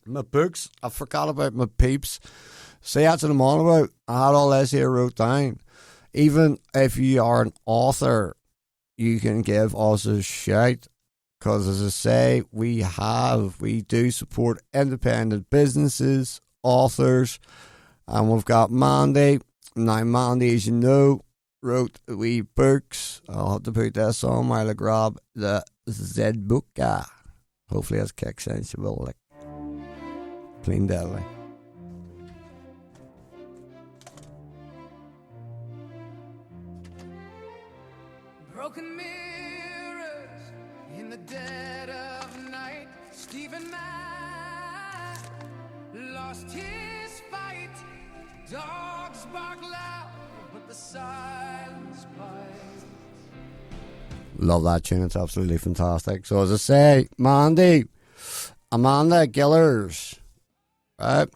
My books, I forgot about my peeps. See, that's what I'm on about. I had all this here wrote down. Even if you are an author, you can give us a shout. Because as I say, we do support independent businesses, authors, and we've got Mandy. Now, Mandy, as you know, wrote wee books. I'll have to put this on while I grab the Z book. Hopefully, that's kick sensible. Like. Clean Deli. Broken mirrors in the dead of night. Steve and I lost his fight. Dogs bark loud, but the silence bites. Love that tune. It's absolutely fantastic. So as I say, Mandy, Amanda Gillers. Right,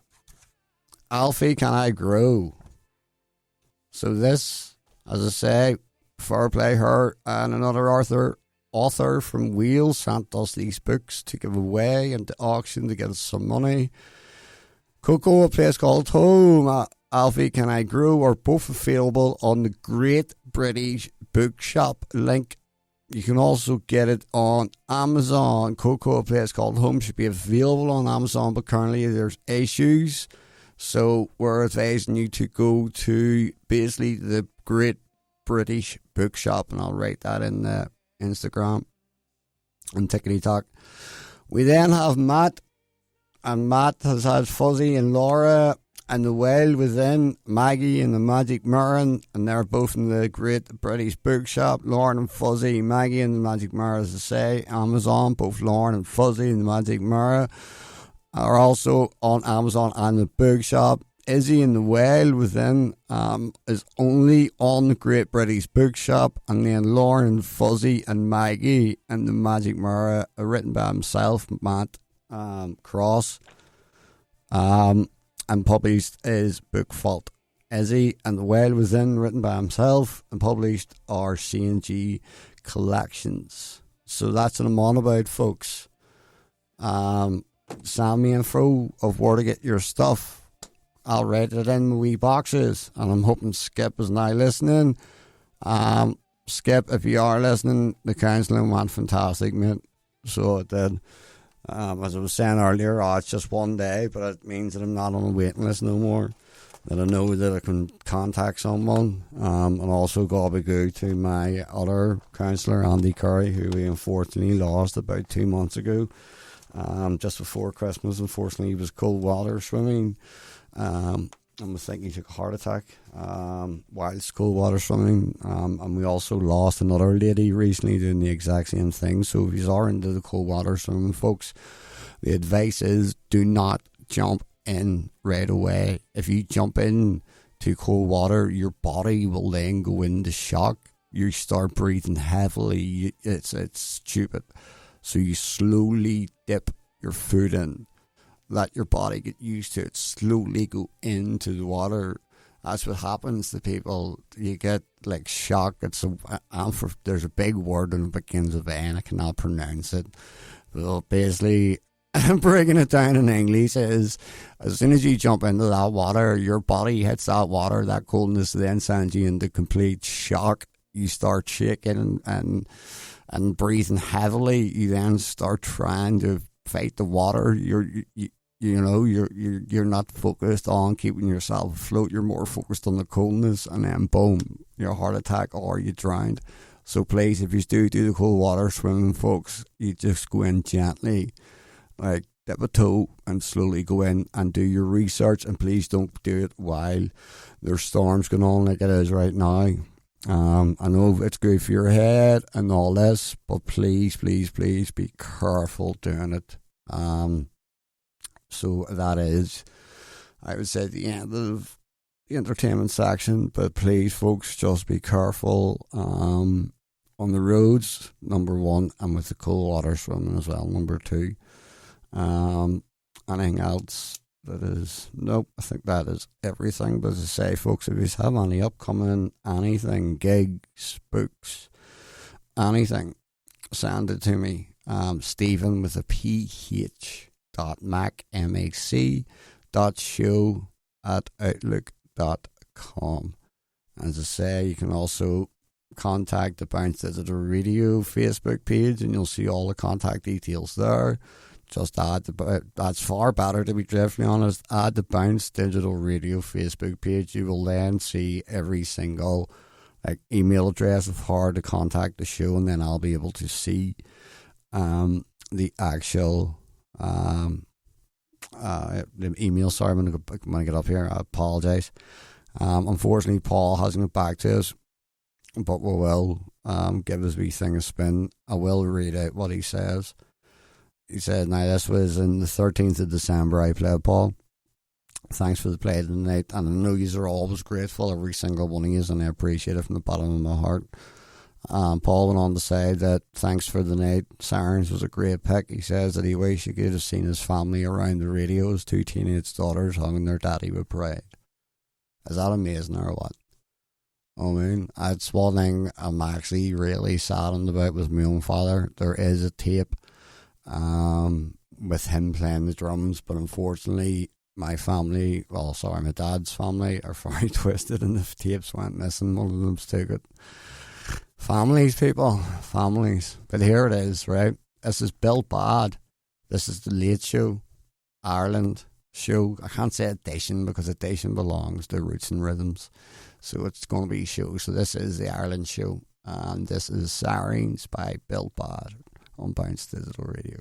Alfie, Can I Grow? So this, as I say, fair play her and another author from Wales sent us these books to give away and to auction to get us some money. Coco, a place called Home, Alfie, Can I Grow are both available on the Great British Bookshop link. You can also get it on Amazon. Coco, a place called Home, should be available on Amazon, but currently there's issues. So we're advising you to go to basically the Great British Bookshop, and I'll write that in the Instagram and Tickety Talk. We then have Matt and Matt has had Fuzzy and Laura and the Whale Within, Maggie and the Magic Mirror, and they're both in the Great British Bookshop. Lauren and Fuzzy, Maggie and the Magic Mirror, as I say, Amazon. Both Lauren and Fuzzy and the Magic Mirror are also on Amazon and the Bookshop. Izzy and the Whale Within is only on the Great British Bookshop, and then Lauren, Fuzzy and Maggie and the Magic Mirror are written by himself, Matt Cross, and published is Book Fault. Izzy and the Whale Within, written by himself and published, are C&G Collections. So that's what I'm on about, folks. Send me info of where to get your stuff. I'll write it in my wee boxes, and I'm hoping Skip is now listening. Skip, if you are listening, the counselling went fantastic, mate. So it did. As I was saying earlier, it's just one day, but it means that I'm not on a waiting list no more. That I know that I can contact someone. And also gobby-goo to my other counsellor, Andy Curry, who we unfortunately lost about 2 months ago. Just before Christmas, unfortunately, he was cold water swimming. And I think he took a heart attack whilst cold water swimming. And we also lost another lady recently doing the exact same thing. So if you are into the cold water swimming, folks, the advice is do not jump in right away. If you jump in to cold water, your body will then go into shock. You start breathing heavily. It's stupid. So you slowly dip your foot in. Let your body get used to it. Slowly go into the water. That's what happens to people. You get like shock. There's a big word and it begins with N. I cannot pronounce it. Well, basically, breaking it down in English is as soon as you jump into that water, your body hits that water. That coldness then sends you into complete shock. You start shaking and breathing heavily. You then start trying to fight the water. You're not focused on keeping yourself afloat. You're more focused on the coldness, and then boom, your heart attack or you drowned. So please, if you do the cold water swimming, folks, you just go in gently, like dip a toe and slowly go in and do your research. And please don't do it while there's storms going on like it is right now. I know it's good for your head and all this, but please be careful doing it. So that is, I would say, the end of the entertainment section. But please, folks, just be careful on the roads, number one, and with the cold water swimming as well, number two. Anything else that is, nope, I think that is everything. But as I say, folks, if you have any upcoming, anything, gigs, books, anything, send it to me. Stephen with a PH. mac.show@outlook.com. As I say, you can also contact the Bounce Digital Radio Facebook page, and you'll see all the contact details there. Just add that's far better, to be dreadfully honest. Add the Bounce Digital Radio Facebook page. You will then see every single email address of how to contact the show, and then I'll be able to see the actual the email. Sorry, I'm going to get up here. I apologise. Unfortunately, Paul hasn't got back to us, but we will give his wee thing a spin. I will read out what he says. He said, now this was on the 13th of December I played, Paul. Thanks for the play tonight, and I know you are always grateful, every single one of you, and I appreciate it from the bottom of my heart. Paul went on to say that thanks for the night. Sirens was a great pick. He says that he wished he could have seen his family around the radio, his two teenage daughters hugging their daddy with pride. Is that amazing or what? I mean, that's one thing I'm actually really saddened about with my own father. There is a tape with him playing the drums, but unfortunately my dad's family are very twisted and the tapes went missing. One of them's took it. Families, people. Families. But here it is, right? This is Bill Bad. This is the Late Show, Ireland show. I can't say edition because edition belongs to Roots and Rhythms. So it's going to be show. So this is the Ireland show. And this is Sirens by Bill Bad on Bounce Digital Radio.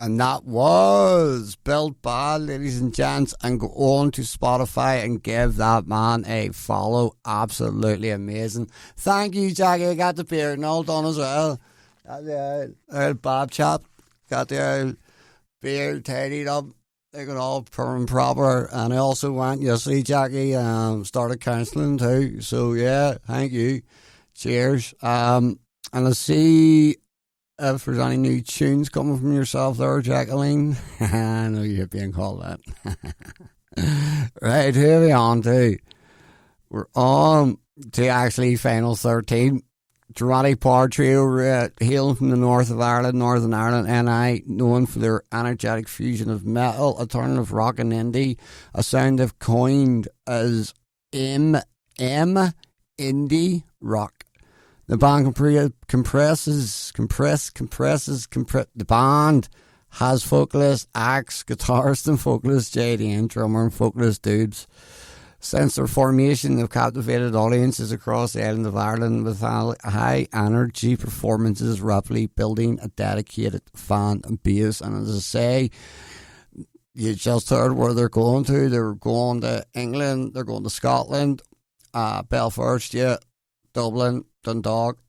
And that was Built Bad, ladies and gents. And go on to Spotify and give that man a follow. Absolutely amazing. Thank you, Jackie. I got the beard and all done as well. Got the old Bob chap. Got the old beard tidied up. They got all prim and proper. And I also went yesterday, Jackie, started counselling too. So, yeah, thank you. Cheers. And let's see if there's any new tunes coming from yourself there, Jacqueline. I know you're being called that. Right, who are we on to? We're on to actually Final 13. Dramatic Power Trio, hailing from the north of Ireland, Northern Ireland, NI, known for their energetic fusion of metal, alternative rock and indie, a sound they've coined as indie rock. The band the band has vocalist, axe, guitarist and vocalist JD, drummer and vocalist Dubes. Since their formation, they've captivated audiences across the island of Ireland with high energy performances, rapidly building a dedicated fan base. And as I say, you just heard where they're going to. They're going to England, they're going to Scotland, Belfast, yeah, Dublin, Dundalk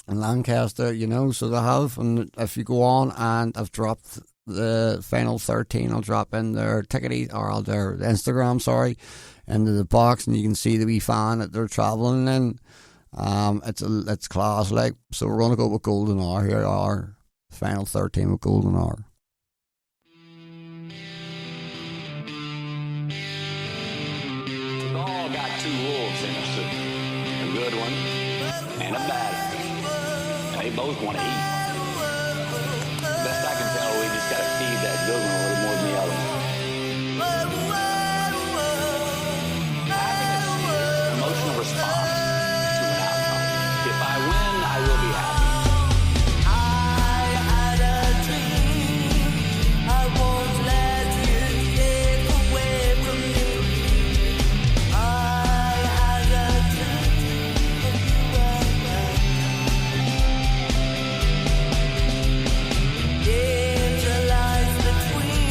and Lancaster, you know, so they have. And if you go on, and I've dropped the Final 13, I'll drop in their ticket or their Instagram, into the box, and you can see the wee fan that they're travelling in. It's class, like. So we're going to go with Golden Hour here, our Final 13 with Golden Hour. We've all got two wolves in us, a good one and a bad one. And they both want to eat. Best I can tell, we just got to feed that good one a little more than the other one. Emotional response to an outcome. If I win, I will be happy. Danger lies between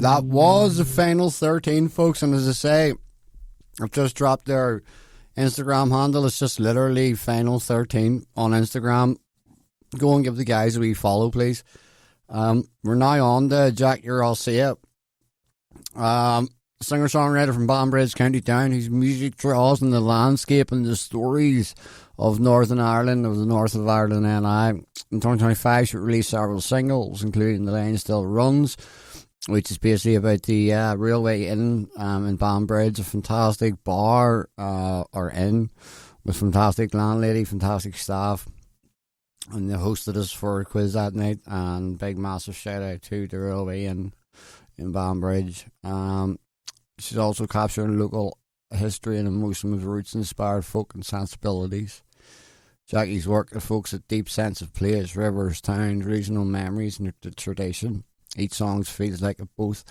That was the final 13, folks. And as I say, I've just dropped their Instagram handle. It's just literally final 13 on Instagram. Go and give the guys a wee follow, please. We're now on to Jackie Rossea, singer-songwriter from Banbridge, County Down, whose music draws on the landscape and the stories of Northern Ireland, of the north of Ireland NI. In 2025, she released several singles, including The Line Still Runs, which is basically about the railway inn in Banbridge, a fantastic bar or inn with fantastic landlady, fantastic staff. And they hosted us for a quiz that night, and big massive shout out to the railway inn in Banbridge. She's also capturing local history and emotion with roots-inspired folk and sensibilities. Jackie's work evokes a deep sense of place, rivers, towns, regional memories, and the tradition. Each song feels like both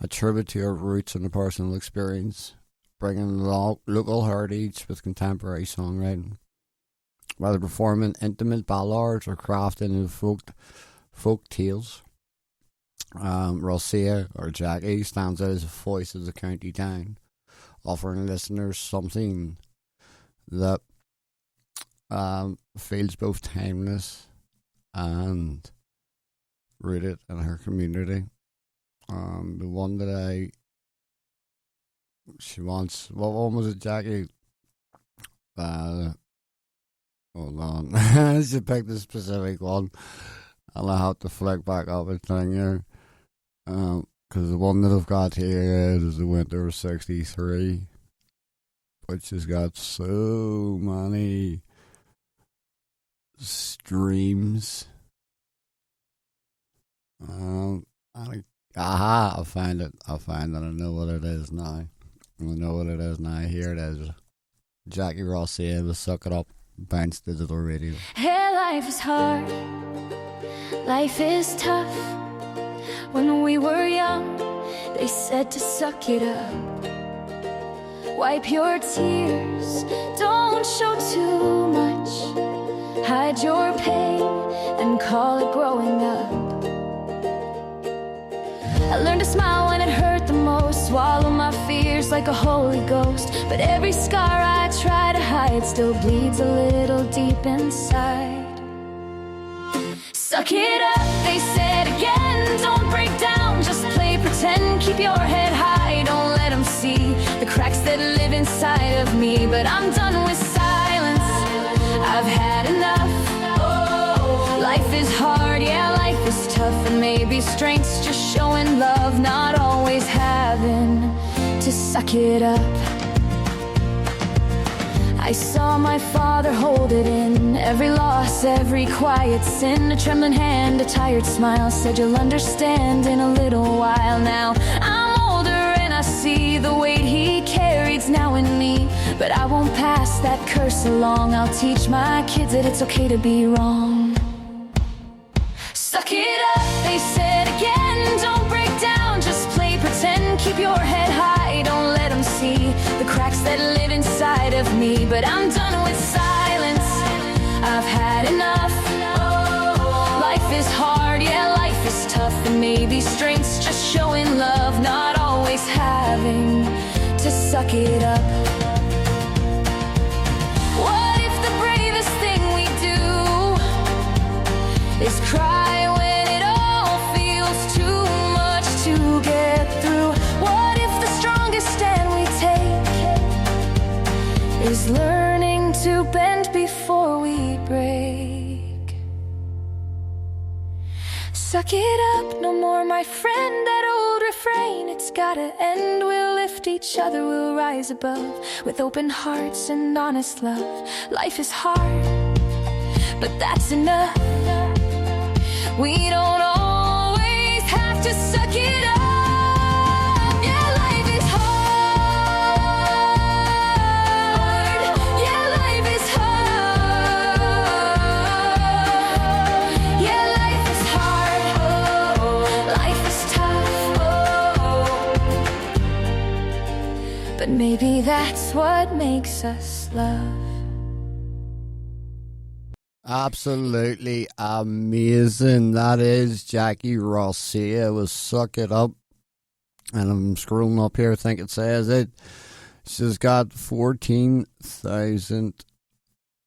a tribute to her roots and a personal experience, bringing local heritage with contemporary songwriting. Whether performing intimate ballads or crafting into folk tales, Rossea, or Jackie, stands out as a voice of the county down, offering listeners something that feels both timeless and rooted in her community. The one that she wants, what one was it, Jackie? Hold on. She picked a specific one, and I have to flick back up a thing here. Because the one that I've got here is the Winter of 63, which has got so many streams. I found it. I know what it is now. Here it is. Jackie Rossea with Suck It Up. Bounce Digital Radio. Hey, life is hard, life is tough. When we were young, they said to suck it up. Wipe your tears, don't show too much. Hide your pain and call it growing up. I learned to smile when it hurt the most, swallow my fears like a holy ghost. But every scar I try to hide still bleeds a little deep inside. Suck it up, they said again, don't break down, just play pretend, keep your head high, don't let them see the cracks that live inside of me. But I'm done with silence, I've had enough. Life is hard, yeah, life is tough, and maybe strength's just showing love, not always having to suck it up. I saw my father hold it in, every loss, every quiet sin, a trembling hand, a tired smile, said you'll understand in a little while. Now I'm older and I see the weight he carries now in me, but I won't pass that curse along. I'll teach my kids that it's okay to be wrong. Suck it up, they said again, don't break down, just play pretend, keep your head high, don't let them see the cracks that live inside of me. But I'm done with silence, I've had enough. Life is hard, yeah, life is tough, and maybe strength's just showing love, not always having to suck it up. What if the bravest thing we do is cry when it all feels too much to get through? What if the strongest stand we take is learning to bend before we break? Suck it up, no more my friend, that old refrain, it's gotta end. We'll lift each other, we'll rise above, with open hearts and honest love. Life is hard, but that's enough. We don't always have to suck it up. Yeah, life is hard. Yeah, life is hard. Yeah, life is hard. Life is tough. But maybe that's what makes us love. Absolutely amazing. That is Jackie Rossea with Suck It Up. And I'm scrolling up here, I think it says it. She's got 14,000.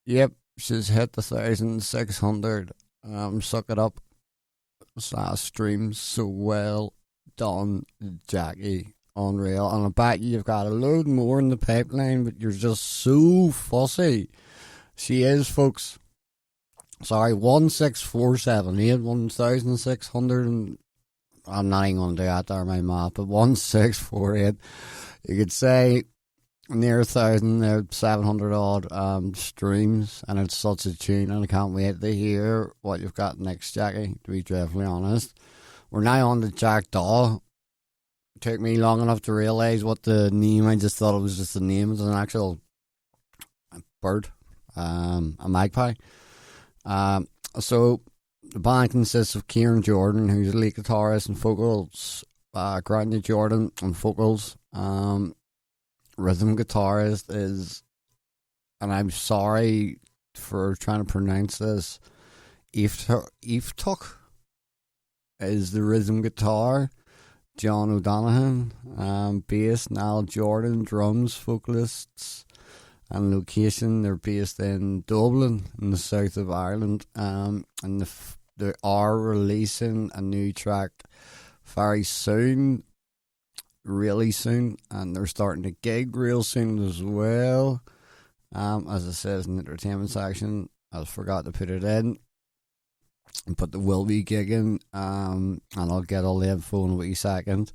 Yep, she's hit the 1,600. Suck it up. Streams. So well done, Jackie. Unreal. And I bet you've got a load more in the pipeline, but you're just so fussy. She is, folks. Sorry, 16478, 1,600, and I'm not even going to do that there, my math, but 1648. You could say near 1,000, there 700 odd streams, and it's such a tune, and I can't wait to hear what you've got next, Jackie, to be dreadfully honest. We're now on to Jack Daw. It took me long enough to realise what the name, I just thought it was just a name. It's an actual bird, a magpie. So the band consists of Kieran Jordan, who's a lead guitarist and vocals, Grant Jordan on vocals, rhythm guitarist is, and I'm sorry for trying to pronounce this, Iftuk is the rhythm guitar. John O'Donoghue, bass, Niall Jordan, drums, vocalists, and location. They're based in Dublin, in the south of Ireland, and they are releasing a new track very soon, really soon, and they're starting to gig real soon as well. As it says in the entertainment section, I forgot to put it in. But they will be gigging, and I'll get all the info in a wee second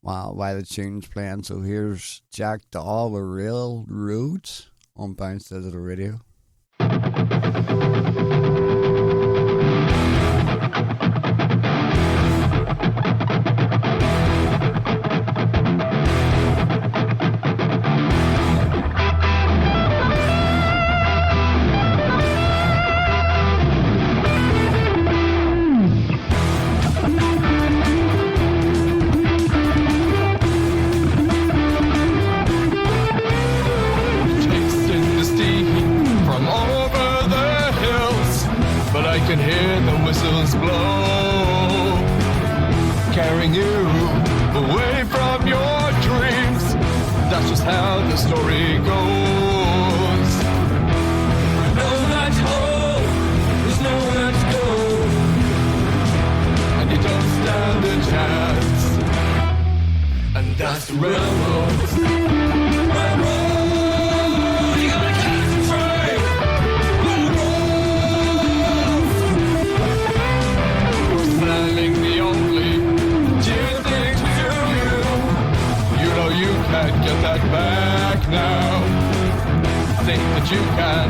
while the tune's playing. So here's Jack Daw with Real Roads on Bounce Digital Radio. Can hear the whistles blow, carrying you away from your dreams. That's just how the story goes. Nowhere to go, there's nowhere to go, and you don't stand a chance. And that's the railroad. You gotta catch the train. The only dear thing to you. You know you can't get that back now. Think that you can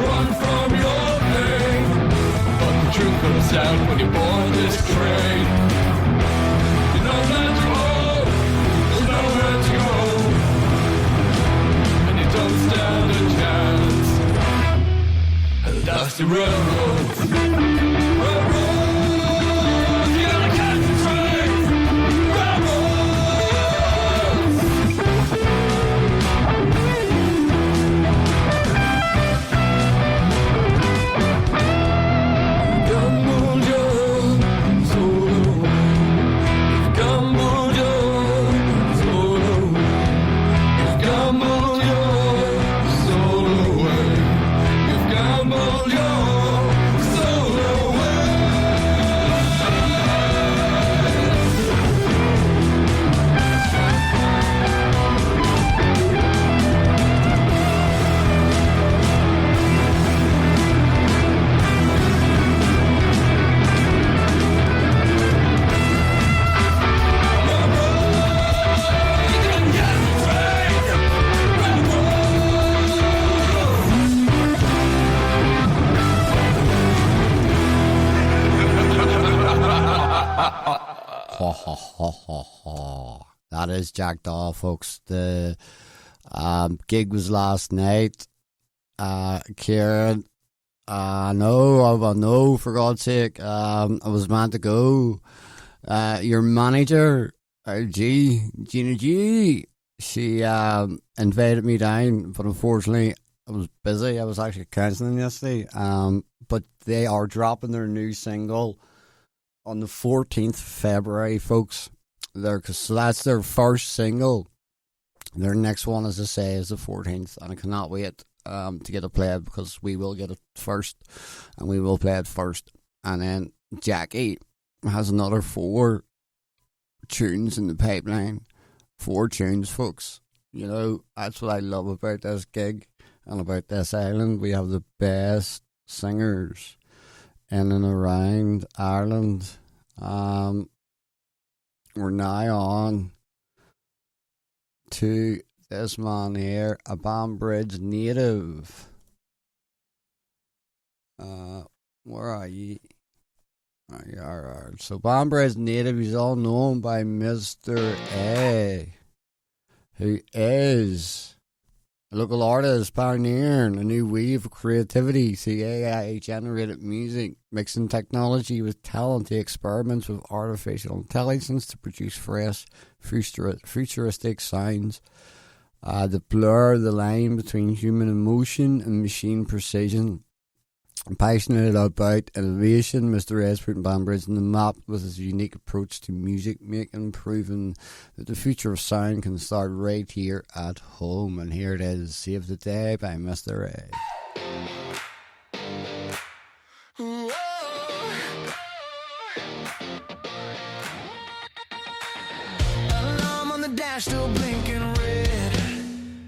run from your pain, but the truth comes out when you board this train. You know that you owe, there's nowhere to go, and you don't stand a chance. And that's the railroad. That is Jack Daw, folks. The gig was last night. Kieran, no, for God's sake. I was meant to go. Your manager, Gina G, she invited me down, but unfortunately I was busy. I was actually counselling yesterday. But they are dropping their new single on the 14th of February, folks. So that's their first single. Their next one, as I say, is the 14th, and I cannot wait to get it played, because we will get it first, and we will play it first. And then Jackie has another 4 tunes in the pipeline. 4 tunes, folks. You know, that's what I love about this gig and about this island. We have the best singers in and around Ireland. We're now on to this man here, a Banbridge native. Where are you? There you are. So Banbridge native, he's all known by Mr. A, who is a local artist pioneering a new wave of creativity through AI-generated music, mixing technology with talent. He experiments with artificial intelligence to produce fresh, futuristic sounds that blur the line between human emotion and machine precision. Passionate about innovation, Mr. A is putting Banbridge on the map with his unique approach to music making, proving that the future of sound can start right here at home. And here it is, Save the Day by Mr. A. Alarm on the dash, still blinking red.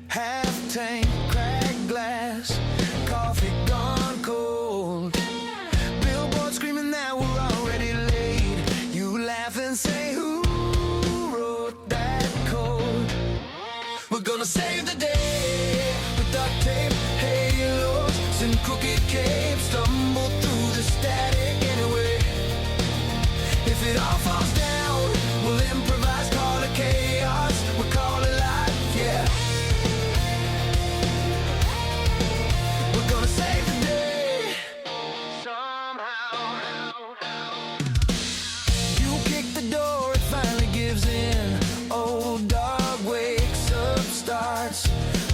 Half tank, cracked glass, coffee gone cold. Billboard screaming that we're already late. You laugh and say, who wrote that code? We're gonna save the day with duct tape, halos, and crooked capes. Stumble through the static anyway. If it all falls down, we'll improvise, call it chaos, we call it life, yeah. We're gonna save the day somehow. You kick the door, it finally gives in. Old dog wakes up, starts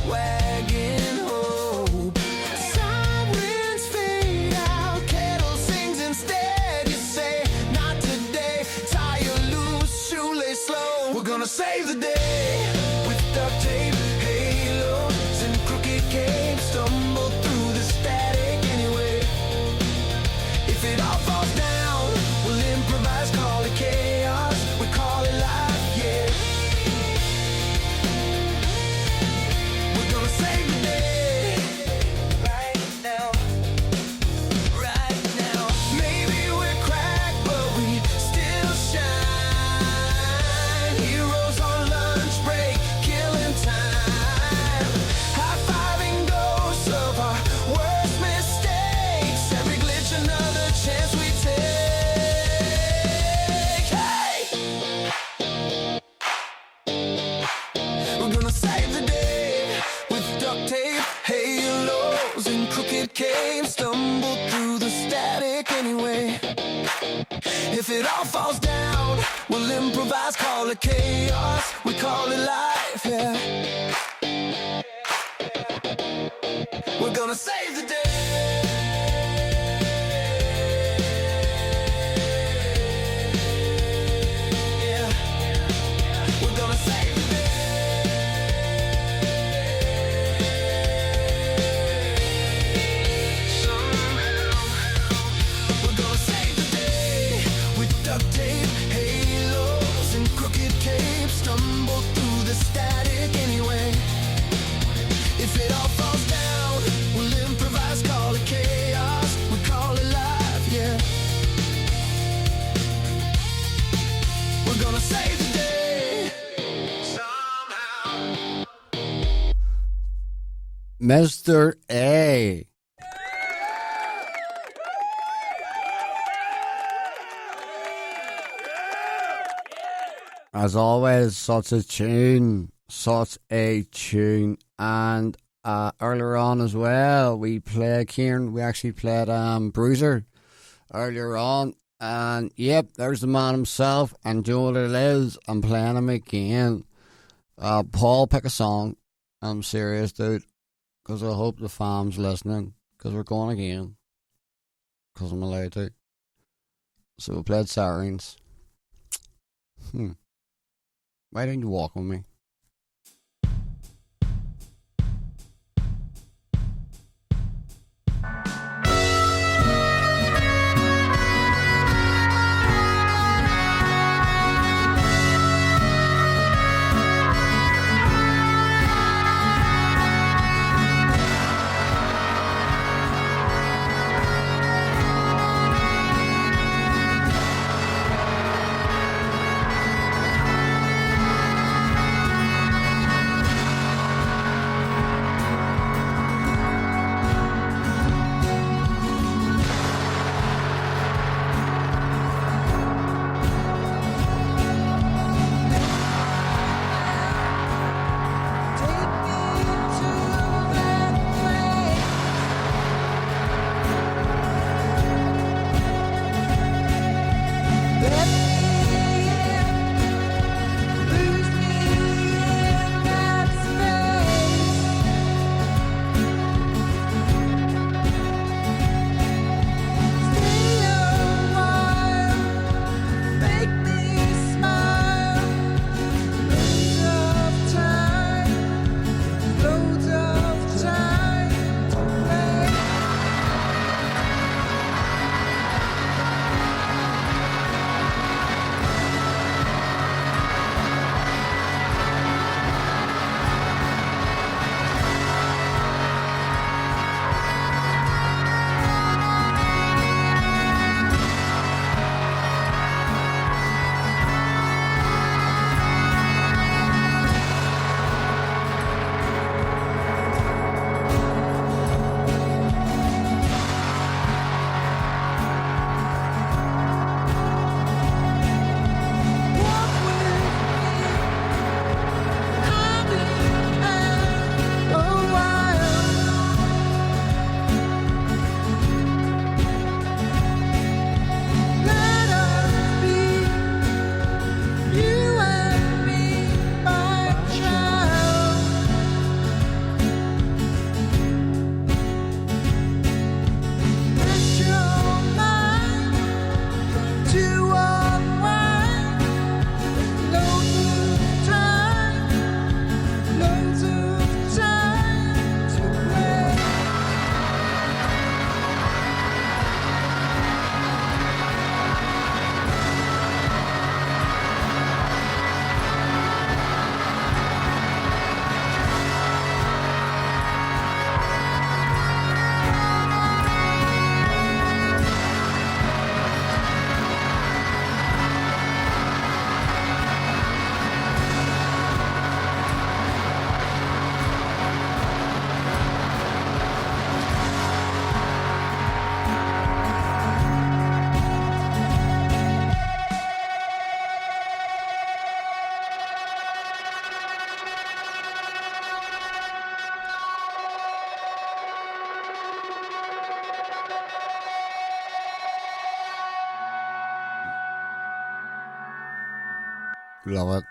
wagging hope. Sirens fade out, kettle sings instead. You say, not today, tire loose, shoelace slow. We're gonna save the day with duct tape, halos, and crooked capes. Stumble through the static anyway. If it all falls down, we'll improvise, call it chaos, we call it life, yeah. We're gonna save the day right now. Right now. Maybe we're cracked, but we still shine. Heroes on lunch break, killing time. High-fiving ghosts of our worst mistakes. Every glitch another chance we take. Hey! We're gonna save the day with duct tape, halos, and crooked capes. Stumble through the static anyway. If it all falls down, we'll improvise, call it chaos, we call it life, yeah. We're gonna save the day. Yeah. We're gonna save the day. Somehow. We're gonna save the day with duct tape, halos, and crooked capes. Stumble through the static anyway. If it all falls down, we'll improvise, call it chaos, we call it life, yeah. We're gonna save the day somehow. Mr. A. As always, such a tune. And earlier on as well, we actually played Bruiser earlier on. And yep, there's the man himself. And do you know what it is? I'm playing him again. Paul, pick a song. I'm serious, dude. Because I hope the fam's listening. Because we're going again. Because I'm allowed to. So we played Sirens. Why don't you walk with me? Love it.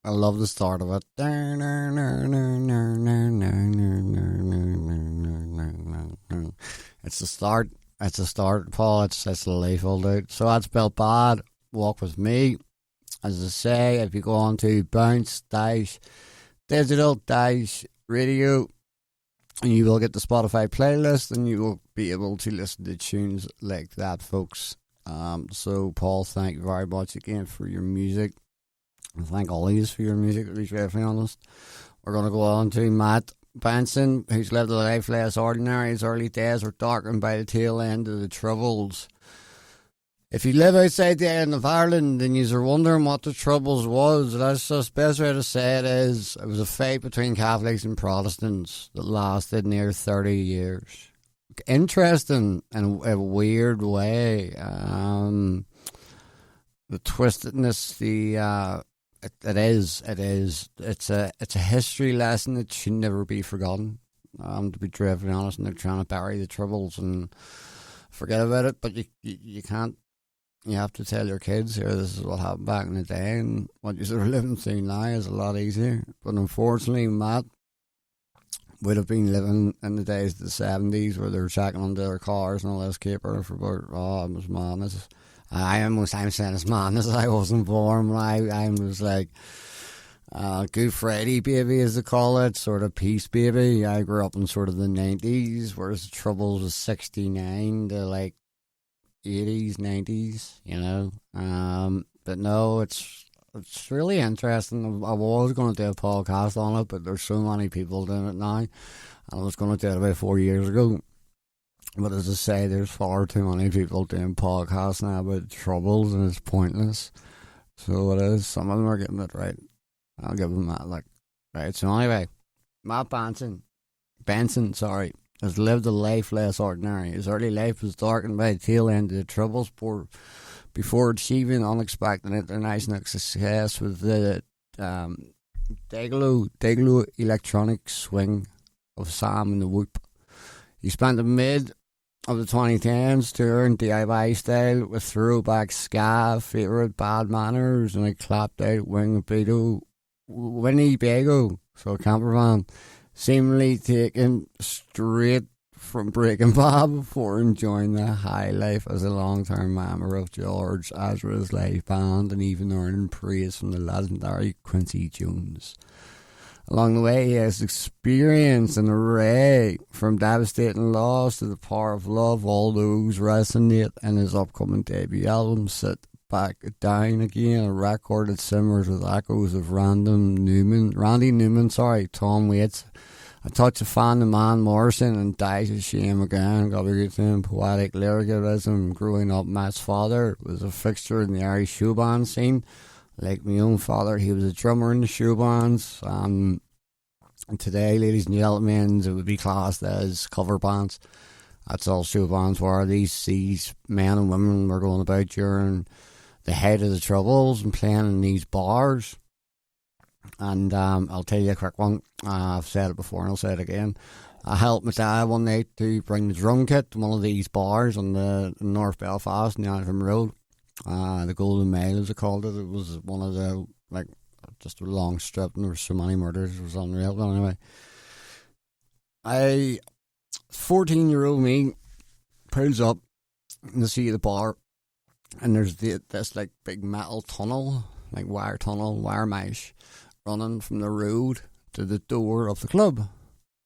I love the start of it. It's the start. It's the start, Paul. It's delightful, dude. So that's Built Bad. Walk with me. As I say, if you go on to Bounce Dash Digital Dash Radio, and you will get the Spotify playlist, and you will be able to listen to tunes like that, folks. So, Paul, thank you very much again for your music. And thank all of you for your music, to be perfectly honest. We're going to go on to Matt Benson, who's lived a life less ordinary. His early days were darkened by the tail end of the Troubles. If you live outside the island of Ireland and you're wondering what the Troubles was, that's just the best way to say it is, it was a fight between Catholics and Protestants that lasted near 30 years. Interesting in a weird way. The twistedness, it's a history lesson that should never be forgotten. To be dreadfully honest, and they're trying to bury the Troubles and forget about it, but you can't. You have to tell your kids here this is what happened back in the day, and what you're living through now is a lot easier. But unfortunately, Matt would have been living in the days of the 70s where they were checking under their cars and all this caper for about, it was madness. I'm saying as madness. I wasn't born when I was like Good Friday baby, as they call it, sort of peace baby. I grew up in sort of the 90s, whereas the Troubles was 69 to like 80s, 90s, you know. But no, it's really interesting. I was going to do a podcast on it, but there's so many people doing it now. I was going to do it about 4 years ago. But as I say, there's far too many people doing podcasts now about Troubles, and it's pointless. So it is. Some of them are getting it right. I'll give them that. Like, right. So anyway, Matt Benson, has lived a life less ordinary. His early life was darkened by the tail end of the Troubles before achieving unexpected international success with the Dayglow electronic swing of Sam and the Whoop. He spent the mid of the 2010s touring DIY style with throwback ska, favourite Bad Manners, and a clapped out Winnebago, so a camper van, seemingly taken straight from Breaking Bad before enjoying the high life as a long-term member of George Ezra's live band and even earning praise from the legendary Quincy Jones. Along the way, he has experienced an array from devastating loss to the power of love. All those resonate in his upcoming debut album, Sit Back Down Again, a record that simmers with echoes of Randy Newman, Tom Waits, a touch of Fan Man Morrison, and Dies of Shame Again. Got to get him poetic lyricalism. Growing up, Matt's father was a fixture in the Irish show band scene. Like my own father, he was a drummer in the show bands. And today, ladies and gentlemen, it would be classed as cover bands. That's all show bands were. These men and women were going about during the height of the Troubles and playing in these bars. And I'll tell you a quick one. I've said it before and I'll say it again. I helped my dad one night to bring the drum kit to one of these bars on the North Belfast on the Antrim Road. The Golden Mile, as they called it. It was one of the, like, just a long strip, and there were so many murders. It was unreal. But anyway, 14-year-old me pulls up in the seat of the bar, and there's this like big metal tunnel, like wire mesh, running from the road to the door of the club.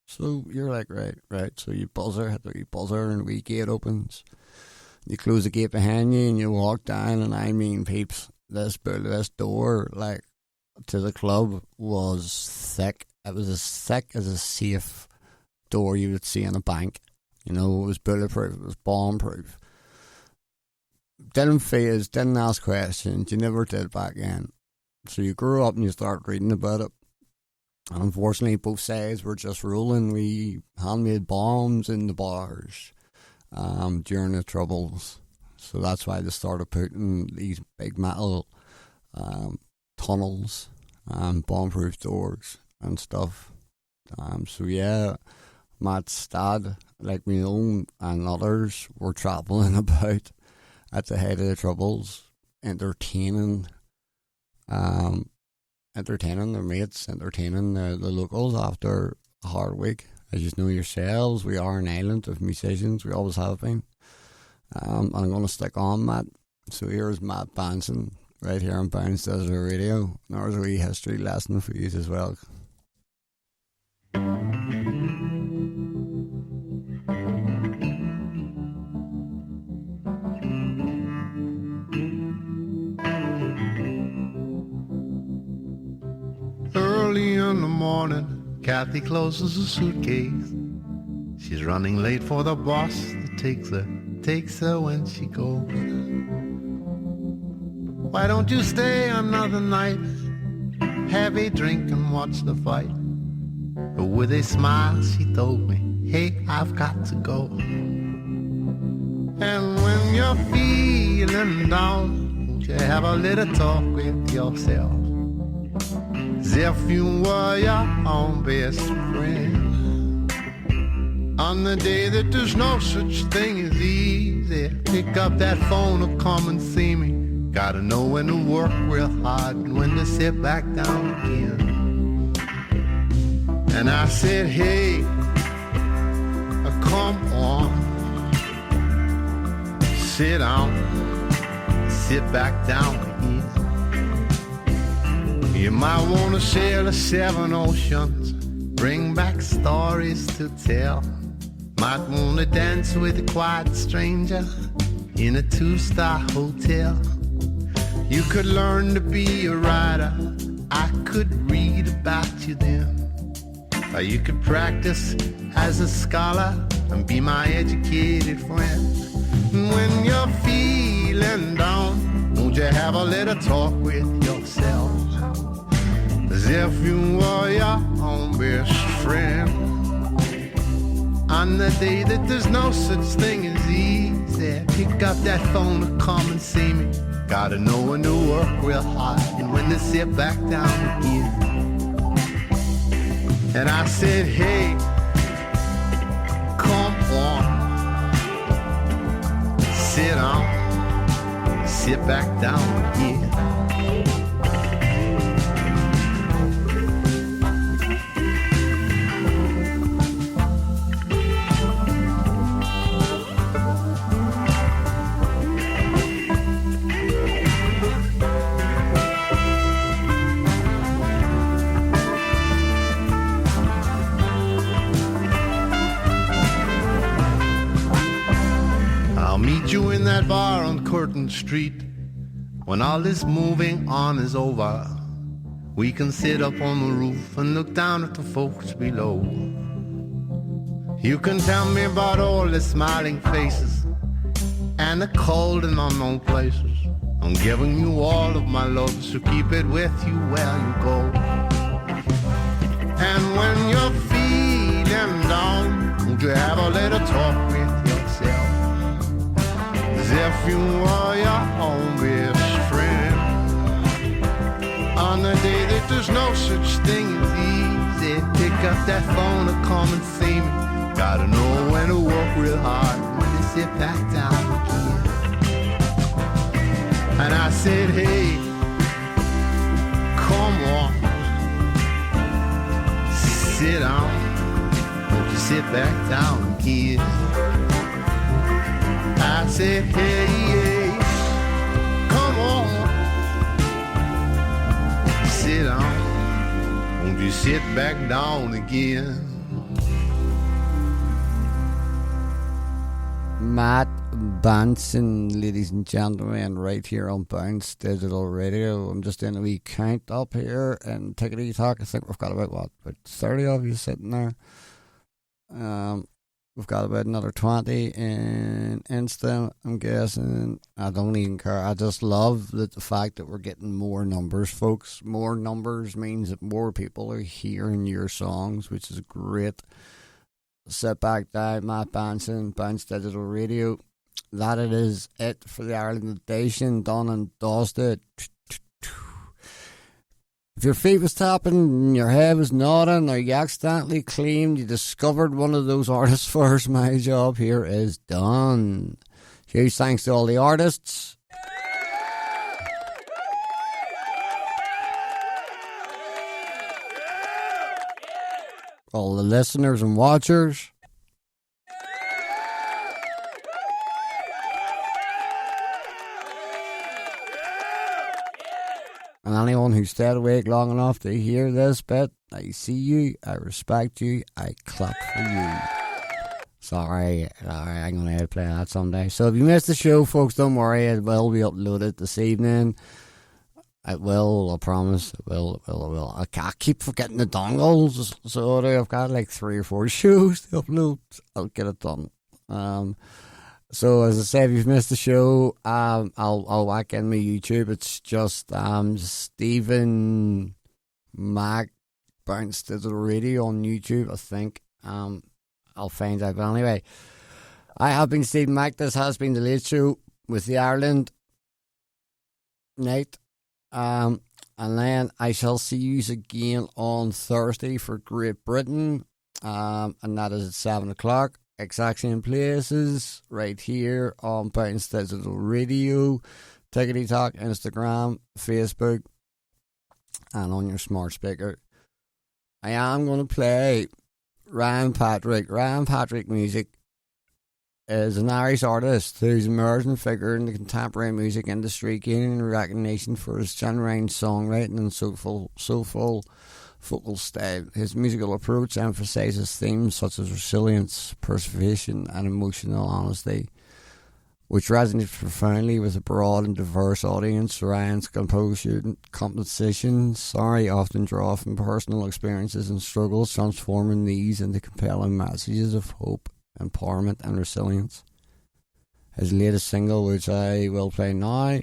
So you're like, right. So you hit the buzzer, and the wee gate opens. You close the gate behind you and you walk down, and I mean, peeps, this door, like, to the club was thick. It was as thick as a safe door you would see in a bank. You know, it was bulletproof, it was bomb-proof. Didn't phase, didn't ask questions, you never did back then. So you grew up and you start reading about it. And unfortunately, both sides were just rolling. We handmade bombs in the bars during the Troubles. So that's why they started putting these big metal tunnels and bomb-proof doors and stuff. So yeah, Matt's dad, like me own and others, were travelling about at the height of the Troubles, entertaining their mates, entertaining the locals after a hard week. As you know yourselves, we are an island of musicians. We always have been. And I'm going to stick on Matt. So here's Matt Benson, right here on Bounce Desert Radio. And there's a wee history lesson for you as well. Early in the morning, Kathy closes a suitcase. She's running late for the bus that takes her when she goes. Why don't you stay another night? Have a drink and watch the fight. But with a smile she told me, hey, I've got to go. And when you're feeling down, won't you have a little talk with yourself? As if you were your own best friend. On the day that there's no such thing as easy, pick up that phone or come and see me. Gotta know when to work real hard and when to sit back down again. And I said, hey, come on, sit down. sit back down here. You might want to sail the 7 oceans, bring back stories to tell. Might want to dance with a quiet stranger in a 2-star hotel. You could learn to be a writer, I could read about you then. Or you could practice as a scholar and be my educated friend. When you're feeling down, won't you have a little talk with yourself, as if you were your own best friend. On the day that there's no such thing as easy, pick up that phone to come and see me. Gotta know when to work real hard and when to sit back down again. And I said, hey, come on, sit down, sit back down again. You in that bar on Curtin Street. When all this moving on is over, we can sit up on the roof and look down at the folks below. You can tell me about all the smiling faces and the cold and unknown places. I'm giving you all of my love, so keep it with you where you go. And when you're feeling down, won't you have a little talk with yourself, as if you were your own best friend. On the day that there's no such thing as easy, pick up that phone and come and see me. Gotta know when to work real hard, when to sit back down again. And I said, hey, come on, sit down, won't you sit back down again. I said, hey, come on, sit down, won't you sit back down again. Matt Benson, ladies and gentlemen, right here on Bounce Digital Radio. I'm just doing a wee count up here and Tickety Talk. I think we've got about 30 of you sitting there. We've got about another 20 in Insta, I'm guessing. I don't even care. I just love the fact that we're getting more numbers, folks. More numbers means that more people are hearing your songs, which is great. Sit back down, Matt Benson, Bounce Digital Radio. That it is it for the Ireland edition, done and dusted. If your feet was tapping and your head was nodding, or you accidentally claimed you discovered one of those artists first, my job here is done. Huge thanks to all the artists. All the listeners and watchers. And anyone who stayed awake long enough to hear this bit, I see you, I respect you, I clap for you. Sorry, I'm going to play that someday. So if you missed the show, folks, don't worry, it will be uploaded this evening. It will, I promise. It will. I keep forgetting the dongles, so I've got like 3 or 4 shows to upload. I'll get it done. So as I said, if you've missed the show, I'll whack in my YouTube. It's just Stephen Mac Bounce Digital Radio on YouTube, I think. I'll find out. But anyway, I have been Stephen Mac. This has been the Late Show with the Ireland night. And then I shall see you again on Thursday for Great Britain. And that is at 7 o'clock. Exact same places, right here on Bounce Digital Radio, Tickety Talk, Instagram, Facebook, and on your smart speaker. I am going to play Ryan Patrick music is an Irish artist who's an emerging figure in the contemporary music industry, gaining recognition for his genuine songwriting and soulful vocal style. His musical approach emphasizes themes such as resilience, perseverance, and emotional honesty, which resonates profoundly with a broad and diverse audience. Ryan's compositions often draw from personal experiences and struggles, transforming these into compelling messages of hope, empowerment, and resilience. His latest single, which I will play now,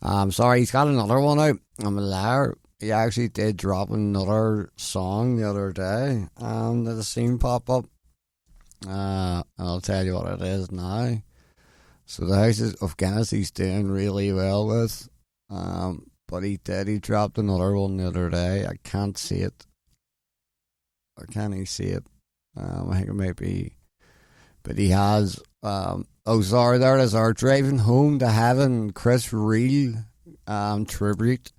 he's got another one out. I'm a liar. He actually did drop another song the other day that I seen pop up. And I'll tell you what it is now. So the House of Guinness he's doing really well with. But he dropped another one the other day. I can't see it. Or can he see it? I think it might be. But he has... there it is. Our Driving Home to Heaven, Chris Reel tribute.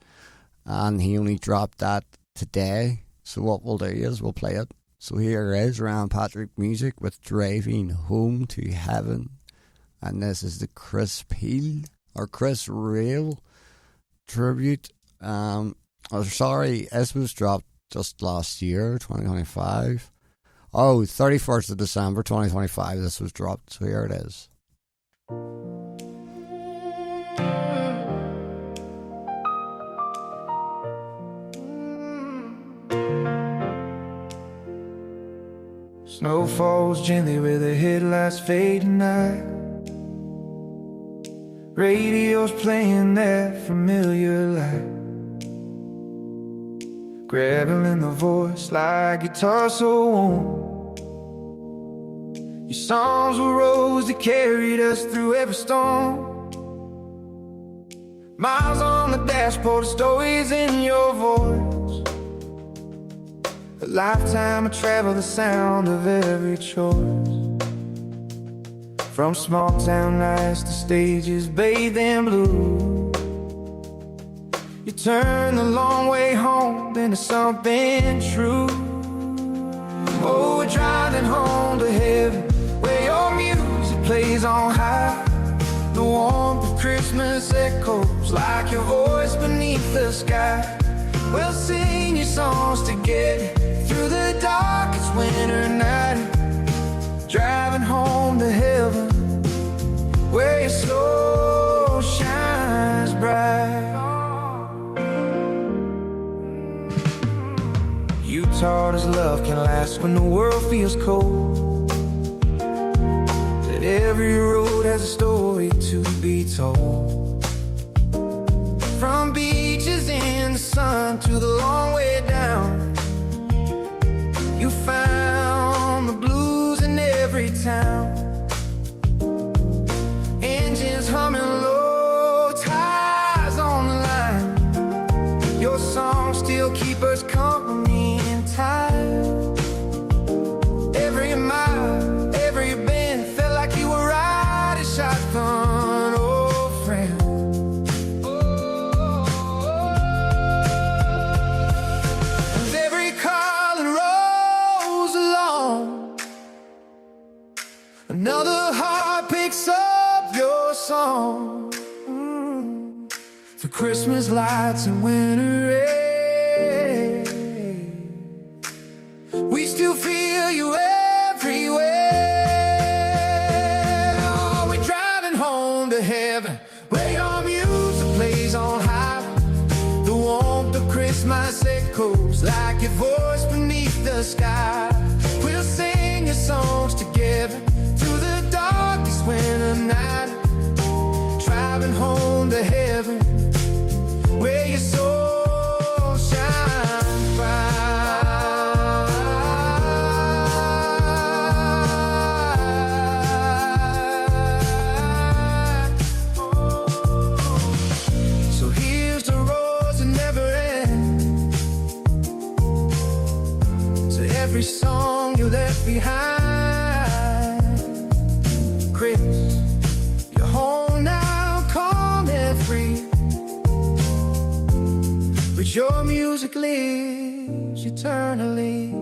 And he only dropped that today. So what we'll do is we'll play it. So here is Ryan Patrick Music with Driving Home to Heaven. And this is the Chris Reel tribute. This was dropped just last year, 2025. 31st of December 2025 this was dropped. So here it is. Snow falls gently where the headlights fade tonight. Radio's playing that familiar light, grabbing the voice like guitar so warm. Your songs were roads that carried us through every storm. Miles on the dashboard, stories in your voice. A lifetime of travel, the sound of every choice. From small town nights to stages bathed in blue, you turn the long way home into something true. Oh, we're driving home to heaven, where your music plays on high. The warmth of Christmas echoes like your voice beneath the sky. We'll sing your songs together through the darkest winter night. Driving home to heaven, where your soul shines bright. You taught us love can last when the world feels cold, that every road has a story to be told. From beaches in the sun to the long way down, you found the blues in every town. Engines humming low, tires on the line. Your songs still keep us company in time. Every mile, every bend felt like you were riding shotgun, old friend. With every call and rolls along, another heart picks up your song. The Christmas lights and winter rain, we still feel you everywhere. Oh, we're driving home to heaven, where your music plays on high. The warmth of Christmas echoes like your voice beneath the sky. We'll sing your songs together through the darkest winter night. Driving home to heaven, where your soul shines bright. So here's the roads that never end, to every song you left behind. Chris, you're home now, calm and free, but your music lives eternally.